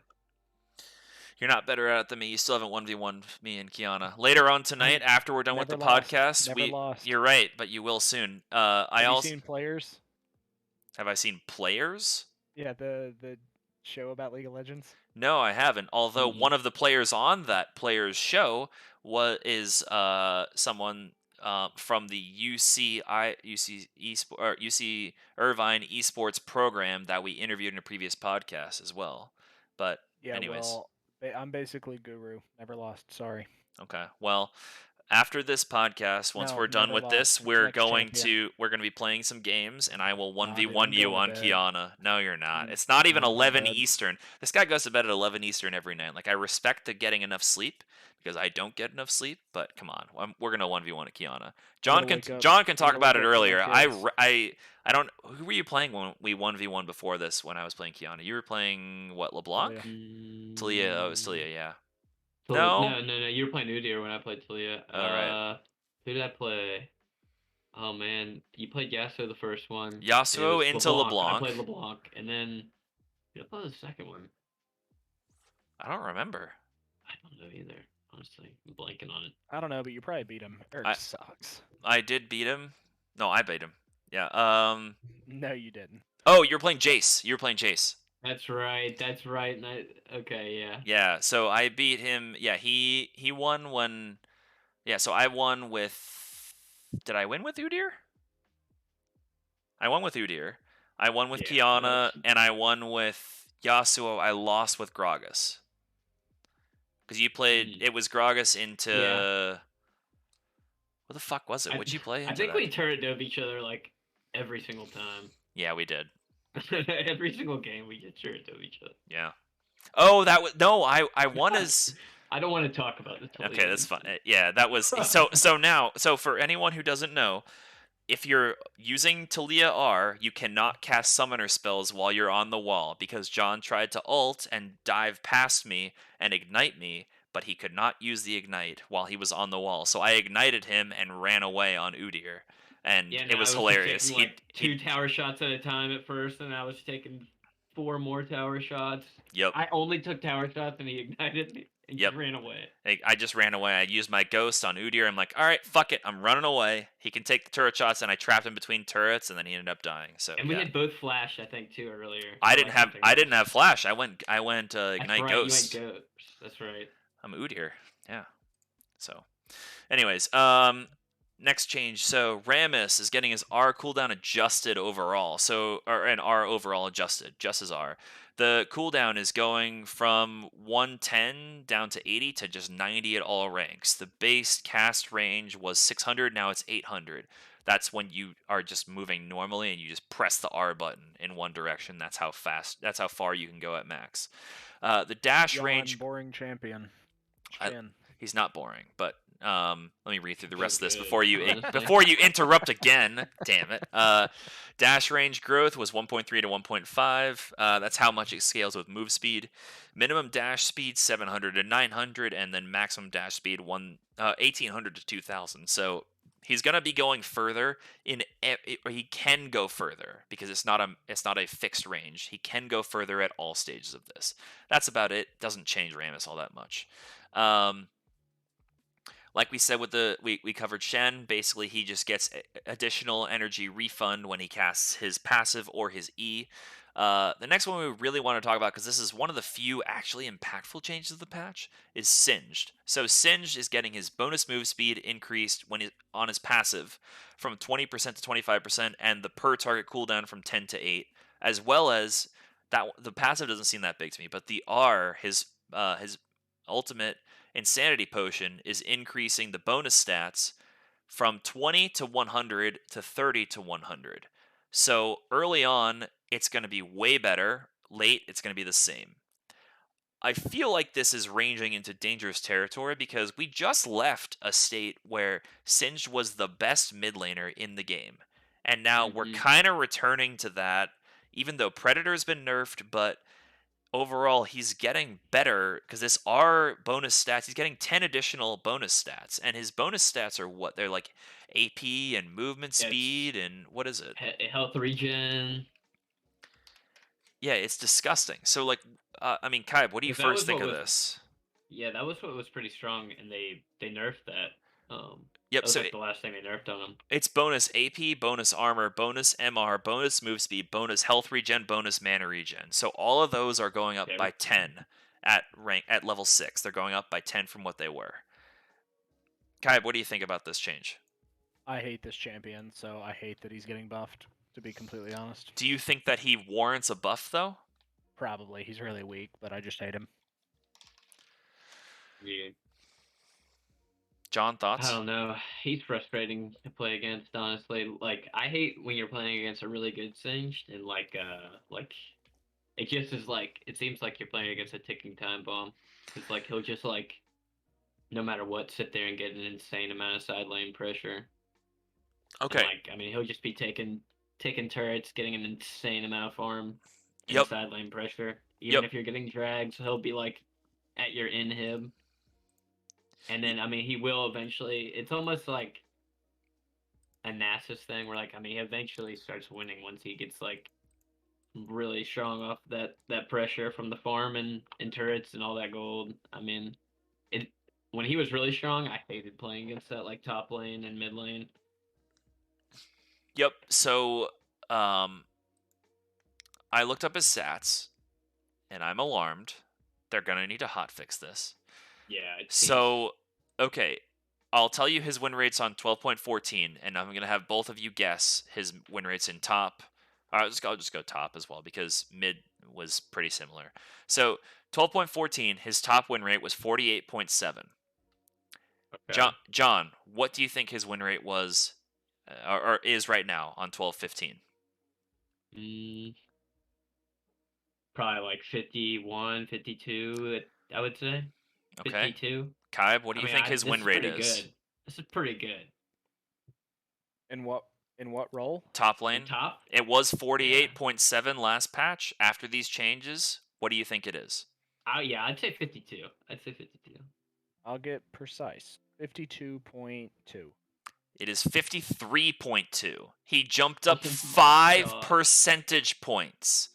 You're not better at it than me. You still haven't 1v1 me and Qiyana. Later on tonight, after we're done with the podcast, you're right, but you will soon. Have you seen Players? Have I seen Players? Yeah, the show about League of Legends. No, I haven't. Although one of the players on that Players show is someone from the UC Irvine esports program that we interviewed in a previous podcast as well. But anyways, well, I'm basically Guru. Never lost. Sorry. Okay. Well, after this podcast, once we're done with this, we're going to be playing some games, and I will 1v1 you on Qiyana. No, you're not. It's not even 11 Eastern. This guy goes to bed at 11 Eastern every night. Like, I respect the getting enough sleep because I don't get enough sleep. But come on, we're gonna 1v1 at Qiyana. John can talk about it earlier. I don't. Who were you playing when we 1v1 before this? When I was playing Qiyana, you were playing what? LeBlanc? Talia. Oh, it was Talia. Yeah. No. You were playing Udyr when I played Talia. All right. Who did I play? Oh man, you played Yasuo the first one. Yasuo into LeBlanc. I played LeBlanc, and then who did I play the second one? I don't remember. I don't know either. honestly. I'm blanking on it. I don't know, but you probably beat him. Eric sucks. I did beat him. No, I beat him. Yeah. No, you didn't. Oh, you're playing Jace. You're playing Jace. That's right. That's right. Okay, yeah. Yeah. So I beat him. Yeah. He won when. Yeah. So I won with. Did I win with Udyr? I won with Udyr. I won with Kiana, and I won with Yasuo. I lost with Gragas. Because you played. It was Gragas into. Yeah. What the fuck was it? What'd you play into I think that? we turret dove each other like every single time. Yeah, we did. Every single game we get turret dove each other. Yeah. Oh, that was no. I won as. I don't want to talk about this. Okay, that's fine. Yeah, that was so for anyone who doesn't know, if you're using Talia R, you cannot cast summoner spells while you're on the wall because John tried to ult and dive past me and ignite me, but he could not use the ignite while he was on the wall. So I ignited him and ran away on Udyr, and it was hilarious. Taking, like, two tower shots at a time at first, and I was taking 4 more tower shots. Yep. I only took tower shots, and he ignited me. And just ran away. I just ran away. I used my ghost on Udyr. I'm like, all right, fuck it. I'm running away. He can take the turret shots, and I trapped him between turrets, and then he ended up dying. So and we had both flash, I think, too, earlier. I didn't have flash. I went ignite ghost. You went ghost. That's right. I'm Udyr. Yeah. So, anyways, next change. So Rammus is getting his R cooldown adjusted overall. So an R overall adjusted, just as R. The cooldown is going from 110 down to 80 to just 90 at all ranks. The base cast range was 600, now it's 800. That's when you are just moving normally and you just press the R button in one direction. That's how far you can go at max. The dash range. Boring champion. He's not boring, but let me read through the rest of this before you interrupt again. Damn it. Dash range growth was 1.3 to 1.5. That's how much it scales with move speed. Minimum dash speed 700 to 900, and then maximum dash speed 1800 to 2000. So he's gonna be going further or he can go further because it's not a fixed range. He can go further at all stages of this. That's about it. Doesn't change Rammus all that much. Like we said with we covered Shen, basically he just gets additional energy refund when he casts his passive or his E. The next one we really want to talk about, because this is one of the few actually impactful changes of the patch, is Singed. So Singed is getting his bonus move speed increased when on his passive from 20% to 25%, and the per target cooldown from 10 to 8, as well as that the passive doesn't seem that big to me, but the R, his ultimate Insanity Potion, is increasing the bonus stats from 20 to 100 to 30 to 100. So early on, it's going to be way better. Late, it's going to be the same. I feel like this is ranging into dangerous territory because we just left a state where Singed was the best mid laner in the game. And now we're kind of returning to that, even though Predator's been nerfed, but overall, he's getting better because this R bonus stats, he's getting 10 additional bonus stats. And his bonus stats are what? They're like AP and movement speed and what is it? Health regen. Yeah, it's disgusting. So, like, I mean, Kai, what do you first think of this? Yeah, that was what was pretty strong, and they nerfed that. Yep, that was like the last thing they nerfed on him. It's bonus AP, bonus armor, bonus MR, bonus move speed, bonus health regen, bonus mana regen. So all of those are going up by 10 at level 6. They're going up by 10 from what they were. Kai, what do you think about this change? I hate this champion, so I hate that he's getting buffed, to be completely honest. Do you think that he warrants a buff, though? Probably. He's really weak, but I just hate him. Yeah. John, thoughts? I don't know. He's frustrating to play against, honestly. Like, I hate when you're playing against a really good Singed, and like it just is like, it seems like you're playing against a ticking time bomb. It's like he'll just like, no matter what, sit there and get an insane amount of side lane pressure. Okay. And, like, I mean, he'll just be taking turrets, getting an insane amount of farm and side lane pressure. Even if you're getting drags, he'll be like at your inhib. And then, I mean, he will eventually. It's almost like a Nasus thing where, like, I mean, he eventually starts winning once he gets, like, really strong off that pressure from the farm and turrets and all that gold. I mean, when he was really strong, I hated playing against that like top lane and mid lane. Yep. So, I looked up his stats, and I'm alarmed. They're gonna need to hotfix this. Yeah. So, okay, I'll tell you his win rates on 12.14, and I'm gonna have both of you guess his win rates in top. I'll just go top as well because mid was pretty similar. So 12.14, his top win rate was 48.7. Okay. John, what do you think his win rate was, or is right now on 12.15? Probably like 51, 52, I would say. Okay. 52. Kaib, what do you think his win rate is? Good. This is pretty good. In what role? Top lane. In top? It was 48.7 last patch. After these changes, what do you think it is? Yeah, I'd say 52. I'd say 52. I'll get precise. 52.2. It is 53.2. He jumped up Oh my 5 God. percentage points.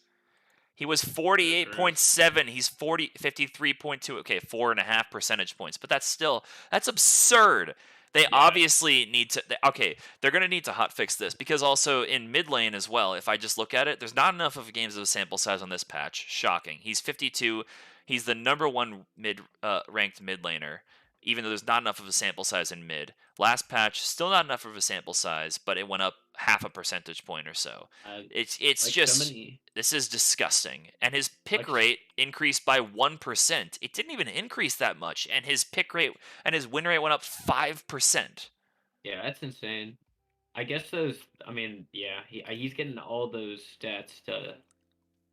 He was 48.7. He's 53.2. Okay, 4.5 percentage points. But that's absurd. They obviously need to. They're going to need to hotfix this because also in mid lane as well, if I just look at it, there's not enough of games of a sample size on this patch. Shocking. He's 52. He's the number one ranked mid laner, even though there's not enough of a sample size in mid. Last patch, still not enough of a sample size, but it went up half a percentage point or so. It's like just this is disgusting. And his pick rate increased by 1%. It didn't even increase that much, and his pick rate and his win rate went up 5%. Yeah, that's insane. I guess those. I mean, yeah, he's getting all those stats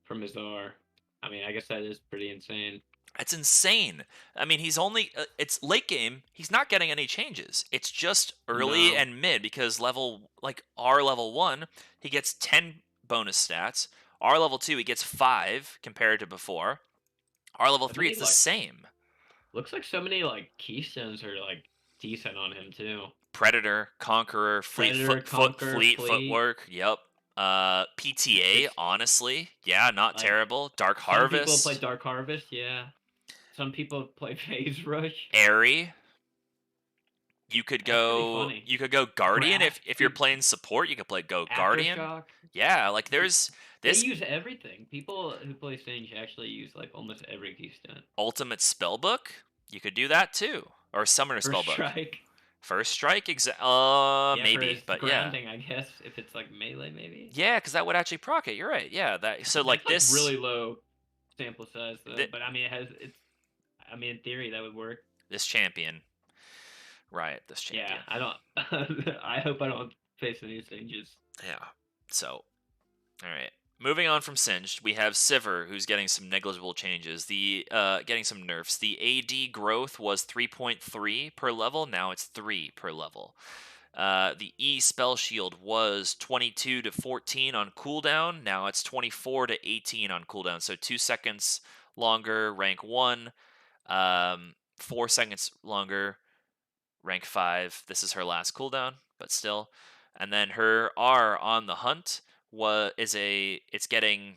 from his R. I mean, I guess that is pretty insane. That's insane. I mean, he's only it's late game. He's not getting any changes. It's just early and mid because R level 1, he gets 10 bonus stats. R level 2, he gets 5 compared to before. R level 3, it's the same. Looks like so many keystones are decent on him too. Predator, Conqueror, Fleet Footwork. Yep. PTA, honestly, yeah, not terrible. Dark Harvest. Some people play Dark Harvest, yeah. Some people play Phase Rush. Airy. You could go Guardian if you're playing support. You could play Guardian. Aftershock. Yeah, there's this. They use everything. People who play Sage actually use almost every keystone. Ultimate Spellbook. You could do that too, or Summoner Spellbook. First Strike, maybe, but grounding, I guess if it's melee, maybe. Yeah, because that would actually proc it. You're right. Yeah, this really low sample size though. But I mean, in theory, that would work. This champion. Right, this champion. Yeah, I don't. I hope I don't face any changes. Yeah. So, all right. Moving on from Singed, we have Sivir, who's getting some negligible changes. Getting some nerfs. The AD growth was 3.3 per level. Now it's 3 per level. The E spell shield was 22 to 14 on cooldown. Now it's 24 to 18 on cooldown. So 2 seconds longer, rank 1. 4 seconds longer, rank 5. This is her last cooldown, but still. And then her R on the hunt it's getting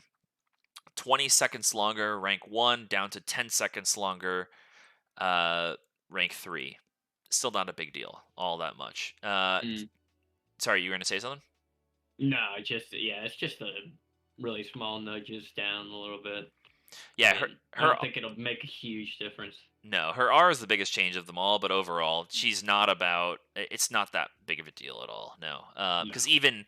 20 seconds longer, rank 1, down to 10 seconds longer, rank 3. Still not a big deal, all that much. Sorry, you were going to say something? No, it's just a really small nudges down a little bit. Yeah, I don't think it'll make a huge difference. No, her R is the biggest change of them all, but overall, it's not that big of a deal at all, no. Because even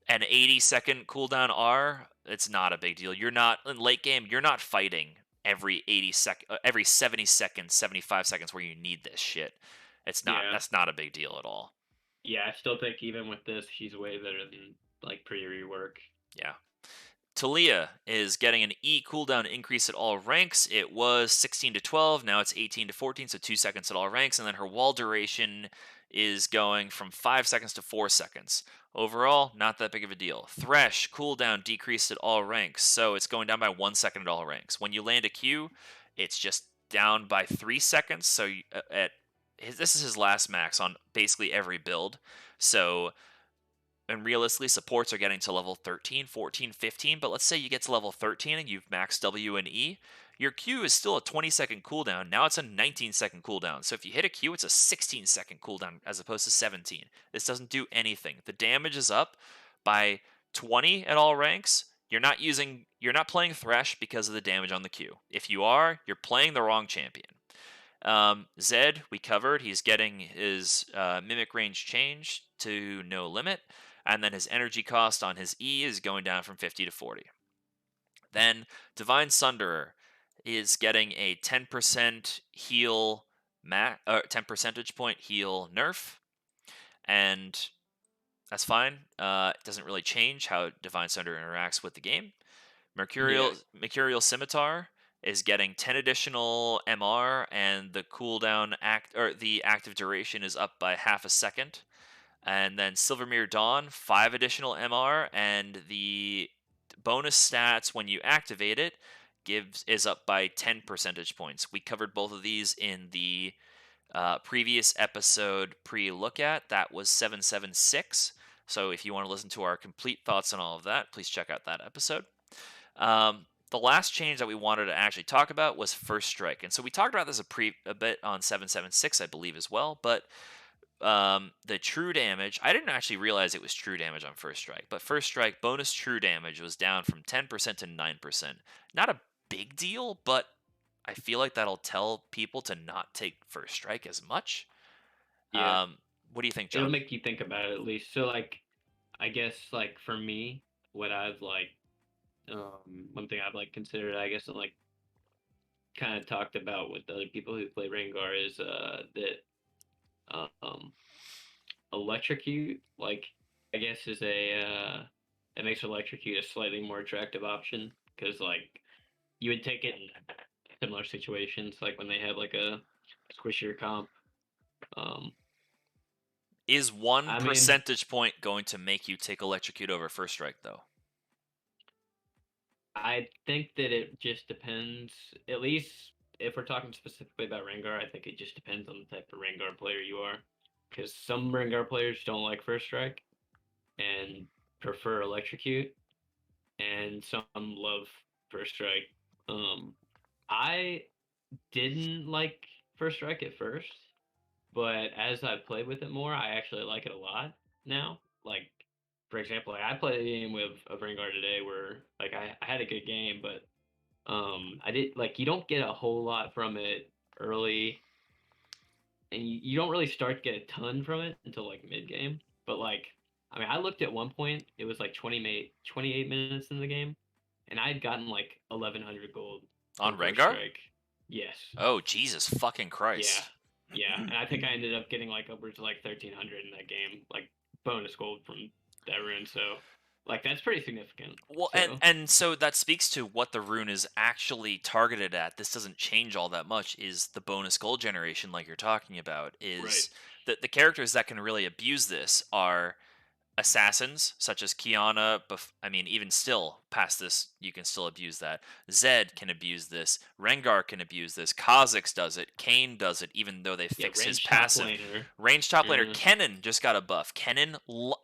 an 80-second cooldown R, it's not a big deal. You're not, in late game, you're not fighting every 70 seconds, 75 seconds where you need this shit. It's not, that's not a big deal at all. Yeah, I still think even with this, she's way better than, pre-rework. Yeah. Talia is getting an E cooldown increase at all ranks. It was 16 to 12, now it's 18 to 14, so 2 seconds at all ranks, and then her wall duration is going from 5 seconds to 4 seconds. Overall, not that big of a deal. Thresh cooldown decreased at all ranks, so it's going down by 1 second at all ranks. When you land a Q, it's just down by 3 seconds, so this is his last max on basically every build, so... And realistically, supports are getting to level 13, 14, 15, but let's say you get to level 13 and you've maxed W and E, your Q is still a 20-second cooldown. Now it's a 19-second cooldown. So if you hit a Q, it's a 16-second cooldown as opposed to 17. This doesn't do anything. The damage is up by 20 at all ranks. You're not playing Thresh because of the damage on the Q. If you are, you're playing the wrong champion. Zed, we covered. He's getting his mimic range changed to no limit, and then his energy cost on his E is going down from 50 to 40. Then Divine Sunderer is getting a 10% heal 10 percentage point heal nerf, and that's fine. It doesn't really change how Divine Sunderer interacts with the game. Mercurial Scimitar is getting 10 additional MR, and the cooldown the active duration is up by half a second. And then Silvermere Dawn, 5 additional MR, and the bonus stats when you activate it is up by 10 percentage points. We covered both of these in the previous episode pre-look at. That was 776. So if you want to listen to our complete thoughts on all of that, please check out that episode. The last change that we wanted to actually talk about was First Strike. And so we talked about this a bit on 776, I believe, as well. But the true damage, I didn't actually realize it was true damage on First Strike. But First Strike bonus true damage was down from 10% to 9%. Not a big deal, but I feel like that'll tell people to not take First Strike as much. Yeah. What do you think, John? It'll make you think about it at least. So, like, I guess, like, for me, what I've, like, one thing I've, like, considered, I guess, and, like, kind of talked about with other people who play Rengar is that Electrocute, like, I guess is it makes Electrocute a slightly more attractive option, because, like, you would take it in similar situations, like when they have, like, a squishier comp. Is one percentage point going to make you take Electrocute over First Strike, though? I think that it just depends. At least if we're talking specifically about Rengar, I think it just depends on the type of Rengar player you are. Because some Rengar players don't like First Strike and prefer Electrocute, and some love First Strike. I didn't like First Strike at first, but as I played with it more, I actually like it a lot now. Like, for example, like I played a game of Rengar today where, like, I had a good game, but I did, like, you don't get a whole lot from it early, and you don't really start to get a ton from it until, like, mid game. But, like, I mean, I looked at one point, it was like 28 minutes in the game, and I had gotten like 1,100 gold on Rengar. Strike. Yes. Oh, Jesus fucking Christ. Yeah, and I think I ended up getting like upwards of like 1,300 in that game, like bonus gold from that rune. So, like, that's pretty significant. Well, so. and so that speaks to what the rune is actually targeted at. This doesn't change all that much. Is the bonus gold generation, like you're talking about, is the characters that can really abuse this are assassins such as Kiana. I mean, even still past this, you can still abuse that. Zed can abuse this. Rengar can abuse this. Kha'Zix does it. Kayn does it, even though they fix his passive. Ranged top laner. Kennen just got a buff. Kennen,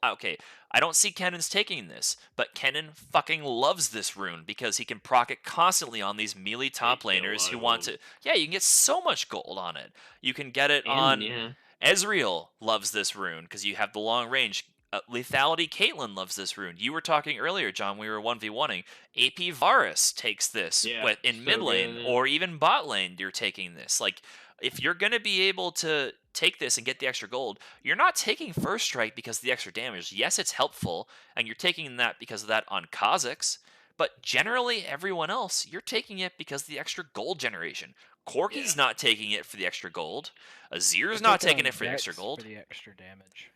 okay, I don't see Kennen's taking this, but Kennen fucking loves this rune because he can proc it constantly on these melee top laners who want to. Yeah, you can get so much gold on it. You can get it on. Yeah. Ezreal loves this rune because you have the long range. Lethality Caitlyn loves this rune. You were talking earlier, John, we were 1v1ing. AP Varus takes this in mid lane or even bot lane. You're taking this. Like, if you're going to be able to take this and get the extra gold, you're not taking First Strike because of the extra damage. Yes, it's helpful, and you're taking that because of that on Kha'Zix, but generally everyone else, you're taking it because of the extra gold generation. Corki's not taking it for the extra gold. Azir's not taking it for the extra gold. For the extra damage.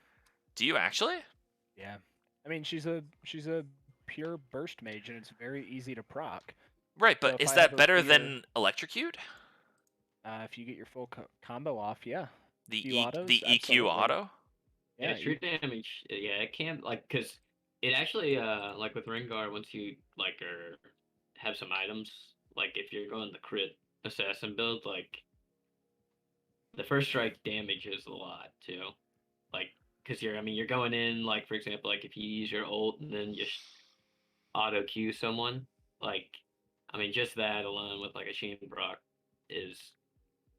Do you actually? Yeah. I mean, she's a pure burst mage, and it's very easy to proc. Right, but so is that better than Electrocute? If you get your full combo off, yeah. The EQ auto? Yeah, true damage. Yeah, it can, like, because it actually, like with Rengar, once you, like, have some items, like, if you're going the crit assassin build, like, the First Strike damages a lot, too. Like, because you're going in, like, for example, like, if you use your ult and then just auto Q someone, like, I mean, just that alone with like a Sheen Brock is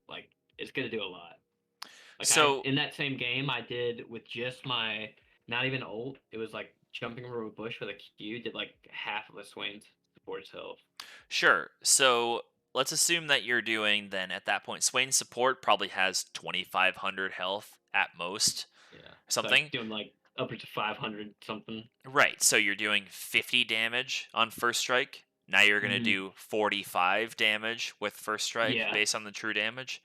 like it's gonna do a lot. Like So in that same game I did with just my not even ult. It was like jumping over a bush with a Q. Did like half of a Swain's support's health. sure. So let's assume that you're doing then at that point. Swain's support probably has 2,500 health at most. Yeah. Something. Like doing like upwards of 500 something. Right. So you're doing 50 damage on first strike. Now you're going to do 45 damage with first strike Yeah. based on the true damage.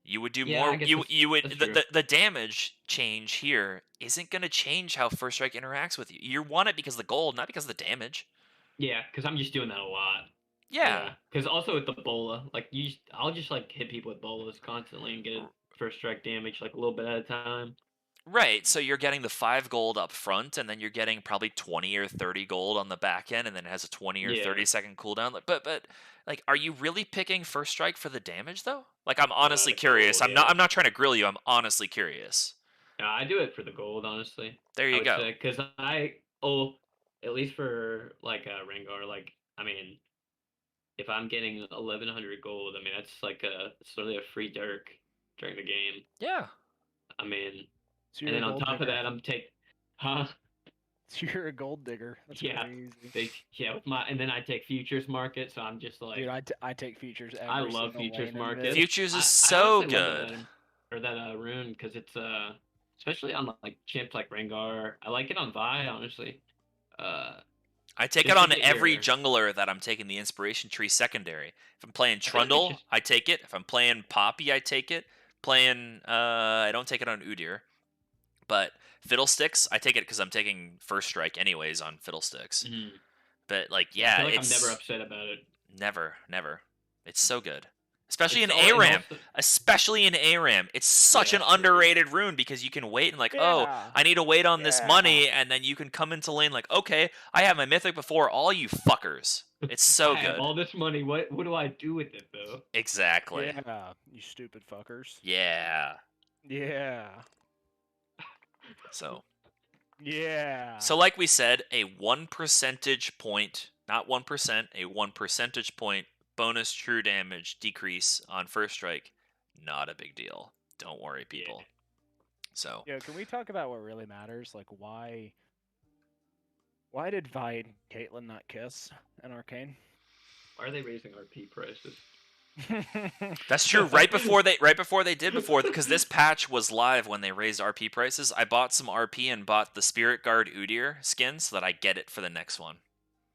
You would do Yeah, more. I guess You would that's true. the damage change here isn't going to change how first strike interacts with you. You want it because of the gold, not because of the damage. Yeah, because I'm just doing that a lot. Yeah. Because also with the bola, like I'll just like hit people with bolas constantly and get first strike damage like a little bit at a time. Right. So you're getting the 5 gold up front, and then you're getting probably 20 or 30 gold on the back end, and then it has a 20 or 30-second cooldown. But like, are you really picking first strike for the damage though? Like, I'm honestly curious. Gold, I'm not trying to grill you. I'm honestly curious. Yeah, I do it for the gold, honestly. There you go. Because at least for like Rengar, like I mean, if I'm getting 1,100 gold, I mean that's like it's literally a free Dirk during the game. Yeah. I mean, So and then on top of that, huh? So you're a gold digger. That's crazy. And then I take futures market, so I'm just like, dude, I take futures. I love futures market. Futures is so I good. That rune because it's especially on like champs like Rengar. I like it on Vi, honestly. I take it on every jungler that I'm taking the inspiration tree secondary. If I'm playing Trundle, I take it. If I'm playing Poppy, I take it. I don't take it on Udyr. But Fiddlesticks, I take it because I'm taking first strike anyways on Fiddlesticks. Mm-hmm. But like, yeah, I'm never upset about it. Never. It's so good. Especially in ARAM. Especially in ARAM. It's such an underrated rune because you can wait and like, oh, I need to wait on this money, and then you can come into lane like, okay, I have my mythic before all you fuckers. It's so I good. have all this money. What do I do with it though? Exactly. Yeah, you stupid fuckers. Yeah. Yeah. So. Yeah. So like we said, a 1 percentage point, not 1%, a 1 percentage point bonus true damage decrease on first strike, not a big deal. Don't worry, people. Yeah. So yeah, can we talk about what really matters? Like why did Vi and Caitlyn not kiss in Arcane? Why are they raising RP prices? That's true. Right before they did because this patch was live when they raised RP prices. I bought some RP and bought the Spirit Guard Udyr skin so that I get it for the next one.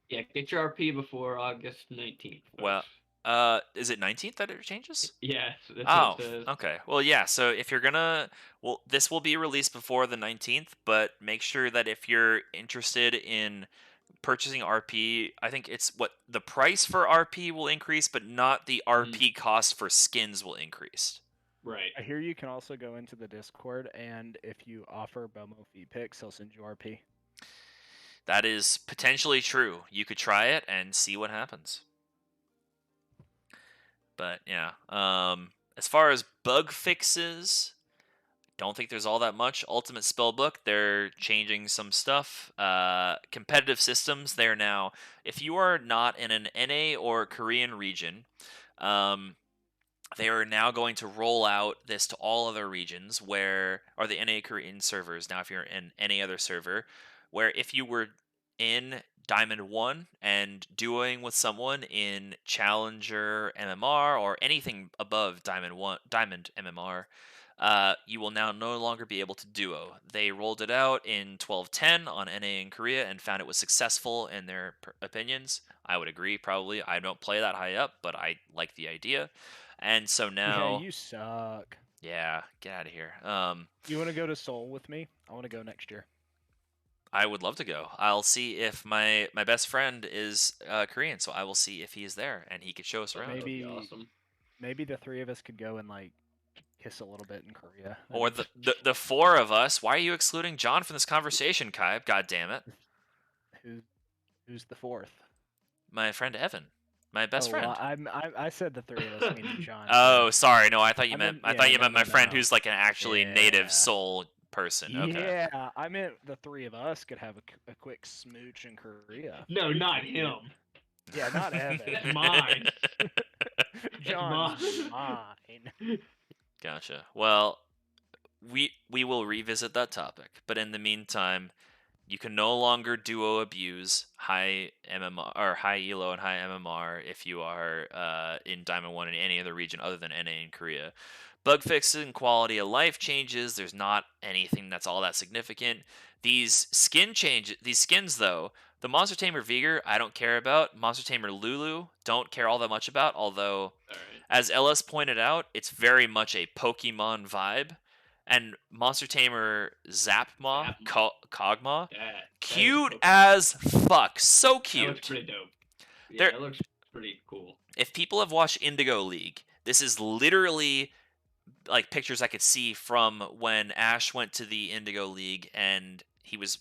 Yeah, get your RP before August 19th. Folks. Is it 19th that it changes? Yeah. That's what it says. Okay. Well, yeah. So if you're this will be released before the 19th, but make sure that if you're interested in purchasing RP, I think it's what the price for RP will increase, but not the RP cost for skins will increase. Right. I hear you can also go into the Discord, and if you offer Bomo fee picks, he'll send you RP. That is potentially true. You could try it and see what happens. But yeah, as far as bug fixes, don't think there's all that much. Ultimate Spellbook, they're changing some stuff. Competitive systems, they're now, if you are not in an NA or Korean region, they are now going to roll out this to all other regions or the NA Korean servers. Now, if you're in any other server, where if you were in Diamond 1 and duoing with someone in Challenger MMR or anything above Diamond MMR, you will now no longer be able to duo. They rolled it out in 12.10 on NA in Korea and found it was successful in their opinions. I would agree, probably. I don't play that high up, but I like the idea. And so now... Yeah, you suck. Yeah, get out of here. You want to go to Seoul with me? I want to go next year. I would love to go. I'll see if my best friend is Korean, so I will see if he is there and he could show us around. Maybe, that'd be awesome. Maybe the three of us could go and like kiss a little bit in Korea. Or the four of us. Why are you excluding John from this conversation, Kai? God damn it. Who's the fourth? My friend Evan. My best friend. Well, I said the three of us, meaning John. Oh, sorry. No, I thought you meant my friend who's like an actually native Seoul person. Okay. Yeah, I meant the three of us could have a quick smooch in Korea. No, not him. Yeah, not Evan. That's mine. John's Mine. mine. Gotcha. Well, we will revisit that topic, but in the meantime, you can no longer duo abuse high MMR or high elo and high MMR if you are in Diamond 1 in any other region other than NA in Korea. Bug fixing, quality of life changes. There's not anything that's all that significant. These skins though, the Monster Tamer Vigor, I don't care about. Monster Tamer Lulu, don't care all that much about. Although, All right. as Ellis pointed out, it's very much a Pokemon vibe. And Monster Tamer Zapma, Kog'Maw, cute as fuck. So cute. That looks pretty dope. Yeah, that looks pretty cool. If people have watched Indigo League, this is literally like pictures I could see from when Ash went to the Indigo League and he was,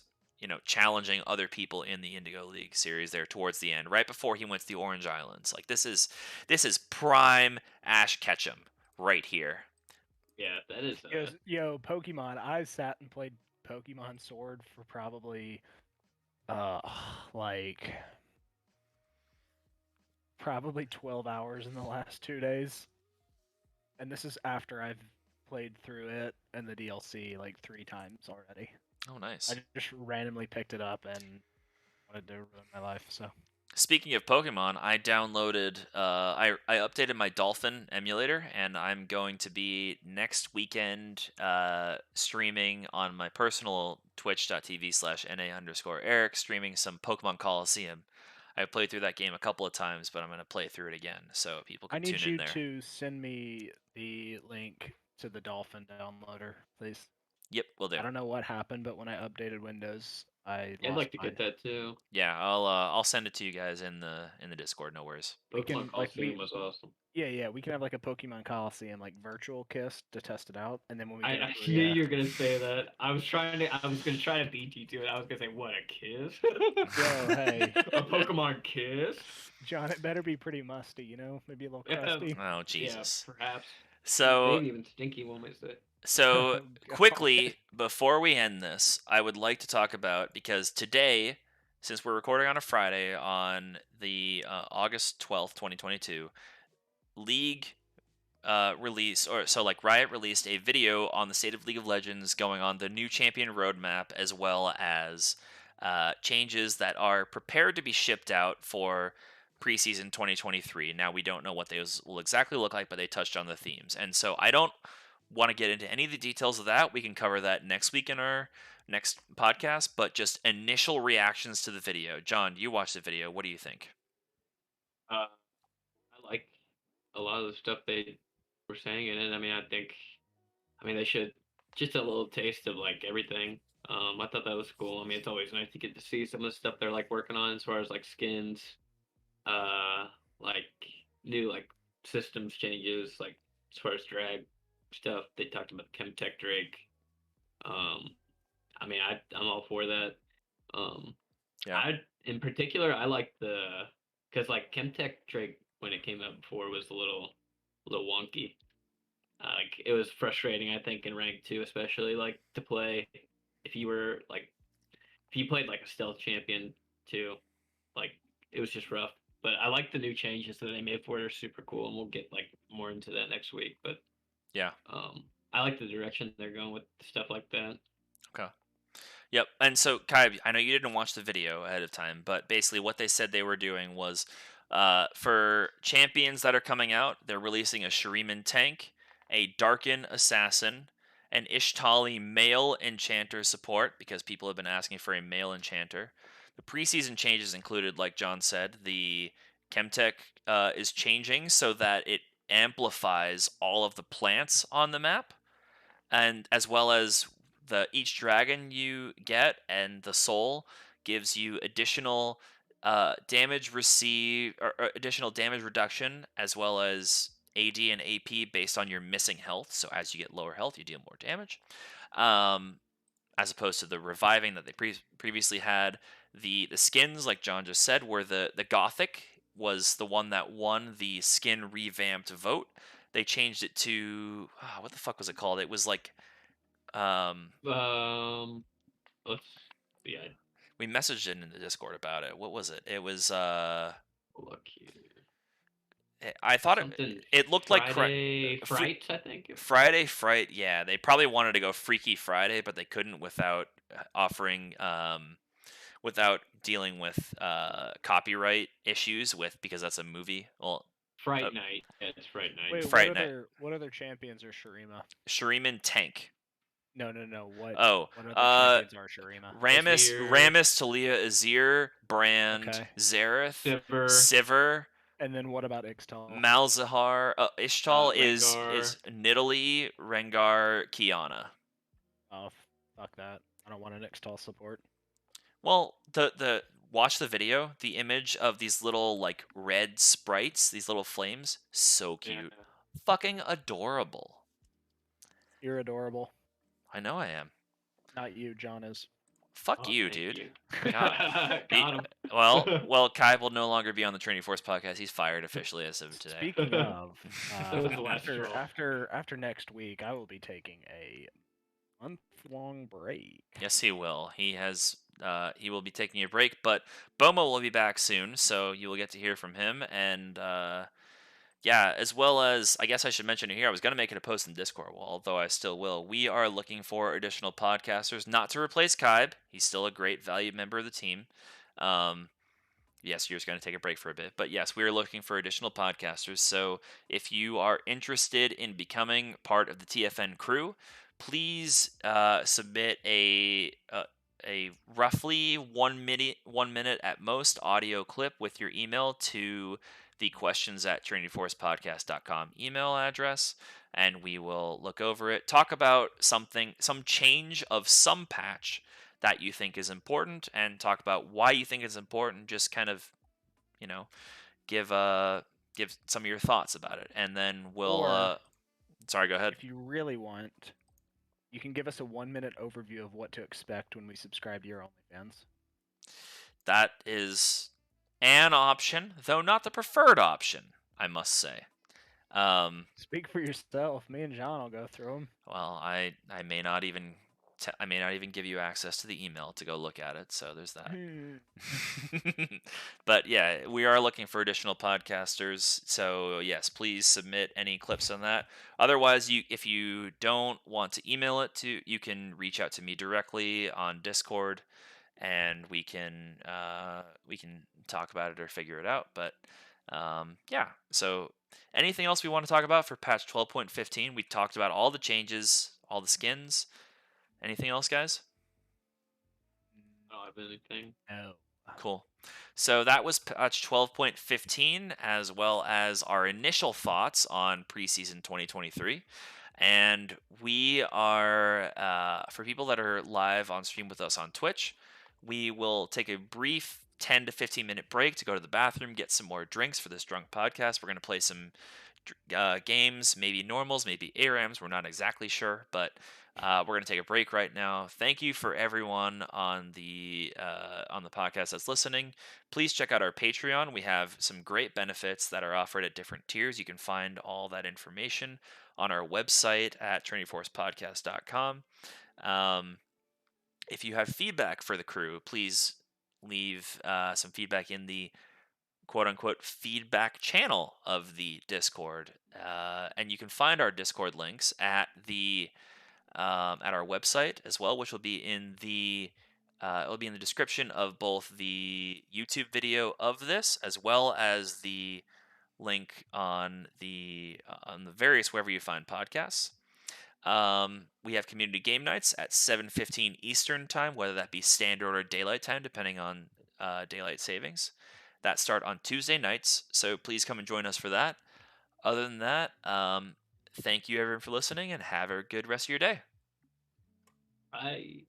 challenging other people in the Indigo League series there towards the end, right before he went to the Orange Islands. Like this is prime Ash Ketchum right here. Yeah, that is. Yo, Pokemon. I sat and played Pokemon Sword for probably, probably 12 hours in the last 2 days. And this is after I've played through it and the DLC like 3 times already. Oh, nice. I just randomly picked it up and wanted to ruin my life, so. Speaking of Pokemon, I downloaded, I updated my Dolphin emulator, and I'm going to be next weekend streaming on my personal twitch.tv/NA_Eric, streaming some Pokemon Coliseum. I played through that game a couple of times, but I'm going to play through it again, so people can tune in there. I need you to send me the link to the Dolphin downloader, please. Yep, will do. I don't know what happened, but when I updated Windows, I'd like to get that too. Yeah, I'll send it to you guys in the Discord. No worries. Pokemon Coliseum was awesome. Yeah, we can have like a Pokemon Coliseum, like virtual kiss to test it out, and then when we I knew you were gonna say that. I was gonna try to beat you to it. I was gonna say, what, a kiss? Yo, hey, a Pokemon kiss? John, it better be pretty musty, maybe a little crusty. Oh Jesus. Yeah, perhaps. So maybe even stinky, one might say. So quickly, before we end this, I would like to talk about, because today, since we're recording on a Friday on the August 12th, 2022, League Riot released a video on the state of League of Legends going on the new champion roadmap, as well as changes that are prepared to be shipped out for preseason 2023. Now, we don't know what those will exactly look like, but they touched on the themes. And so I don't want to get into any of the details of that. We can cover that next week in our next podcast, but just initial reactions to the video. John, you watched the video. What do you think? I like a lot of the stuff they were saying in it. I mean, they should, just a little taste of like everything. I thought that was cool. I mean, it's always nice to get to see some of the stuff they're like working on as far as like skins, like new like systems changes, like as far as drag stuff. They talked about Chemtech Drake. I mean, I'm all for that. Yeah. In particular, I like because like Chemtech Drake when it came out before was a little wonky. Like it was frustrating, I think, in rank 2, especially like to play if you played like a stealth champion too, like it was just rough. But I like the new changes that they made for it are super cool, and we'll get like more into that next week. But yeah, I like the direction they're going with stuff like that. Okay. Yep. And so, Kai, I know you didn't watch the video ahead of time, but basically what they said they were doing was for champions that are coming out, they're releasing a Shuriman tank, a Darkin assassin, an Ishtali male enchanter support, because people have been asking for a male enchanter. The preseason changes included, like John said, the Chemtech is changing so that it amplifies all of the plants on the map, and as well as each dragon you get and the soul gives you additional damage additional damage reduction, as well as AD and AP based on your missing health. So as you get lower health, you deal more damage. As opposed to the reviving that they previously had. The skins, like John just said, were the Gothic was the one that won the skin revamped vote. They changed it to what the fuck was it called? It was like let's yeah. We messaged it in the Discord about it. What was it? It was Look here. I thought it looked Friday like Fright, I think. Friday Fright. Yeah, they probably wanted to go Freaky Friday, but they couldn't without offering without dealing with copyright issues because that's a movie. Well, Fright Night. Yeah, it's Fright Night. Wait, Fright Night. what other champions are Shurima? Shuriman Tank. No. What Oh, other champions are Shurima? Ramus, Talia, Azir, Brand, Okay. Xerath, Sivir. Sivir. And then what about Ixtal? Malzahar. Ishtal is Rengar. Nidalee, Rengar, Kiana. Oh, fuck that. I don't want an Ixtal support. Well, the watch the video. The image of these little like red sprites, these little flames, so cute, fucking adorable. You're adorable. I know I am. Not you, John is. Fuck you, dude. You. God. Got him. Well, Kai will no longer be on the Trinity Force podcast. He's fired officially as of today. Speaking of, That was the last straw. after next week, I will be taking a month-long break. Yes, he will. He will be taking a break, but Bomo will be back soon, so you will get to hear from him. And yeah, as well as, I guess I should mention it here, I was going to make it a post in Discord, although I still will. We are looking for additional podcasters, not to replace Kaib. He's still a great valued member of the team. Yes, you're just going to take a break for a bit. But yes, we are looking for additional podcasters. So if you are interested in becoming part of the TFN crew, please submit a roughly 1 minute at most audio clip with your email to the questions@trinityforcepodcast.com email address, and we will look over it, talk about some change of some patch that you think is important, and talk about why you think it's important. Just kind of, give some of your thoughts about it, and then we'll. Sorry, go ahead. If you really want, you can give us a 1-minute overview of what to expect when we subscribe to your OnlyFans. That is an option, though not the preferred option, I must say. Speak for yourself. Me and John will go through them. Well, I may not even give you access to the email to go look at it, so there's that. But yeah, we are looking for additional podcasters, so yes, please submit any clips on that. Otherwise, if you don't want to email it you can reach out to me directly on Discord, and we can talk about it or figure it out. But yeah, so anything else we want to talk about for patch 12.15? We talked about all the changes, all the skins. Anything else, guys? Not have anything. No. Cool. So that was patch 12.15, as well as our initial thoughts on preseason 2023. And we are, for people that are live on stream with us on Twitch, we will take a brief 10 to 15 minute break to go to the bathroom, get some more drinks for this drunk podcast. We're going to play some games, maybe normals, maybe ARAMs. We're not exactly sure, but we're going to take a break right now. Thank you for everyone on the podcast that's listening. Please check out our Patreon. We have some great benefits that are offered at different tiers. You can find all that information on our website at trinityforcepodcast.com. If you have feedback for the crew, please leave some feedback in the quote-unquote feedback channel of the Discord, and you can find our Discord links at our website as well, which will be in the description of both the YouTube video of this, as well as the link on the various wherever you find podcasts. We have community game nights at 7:15 Eastern time, whether that be standard or daylight time, depending on daylight savings. That start on Tuesday nights, so please come and join us for that. Other than that, thank you everyone for listening, and have a good rest of your day. Bye.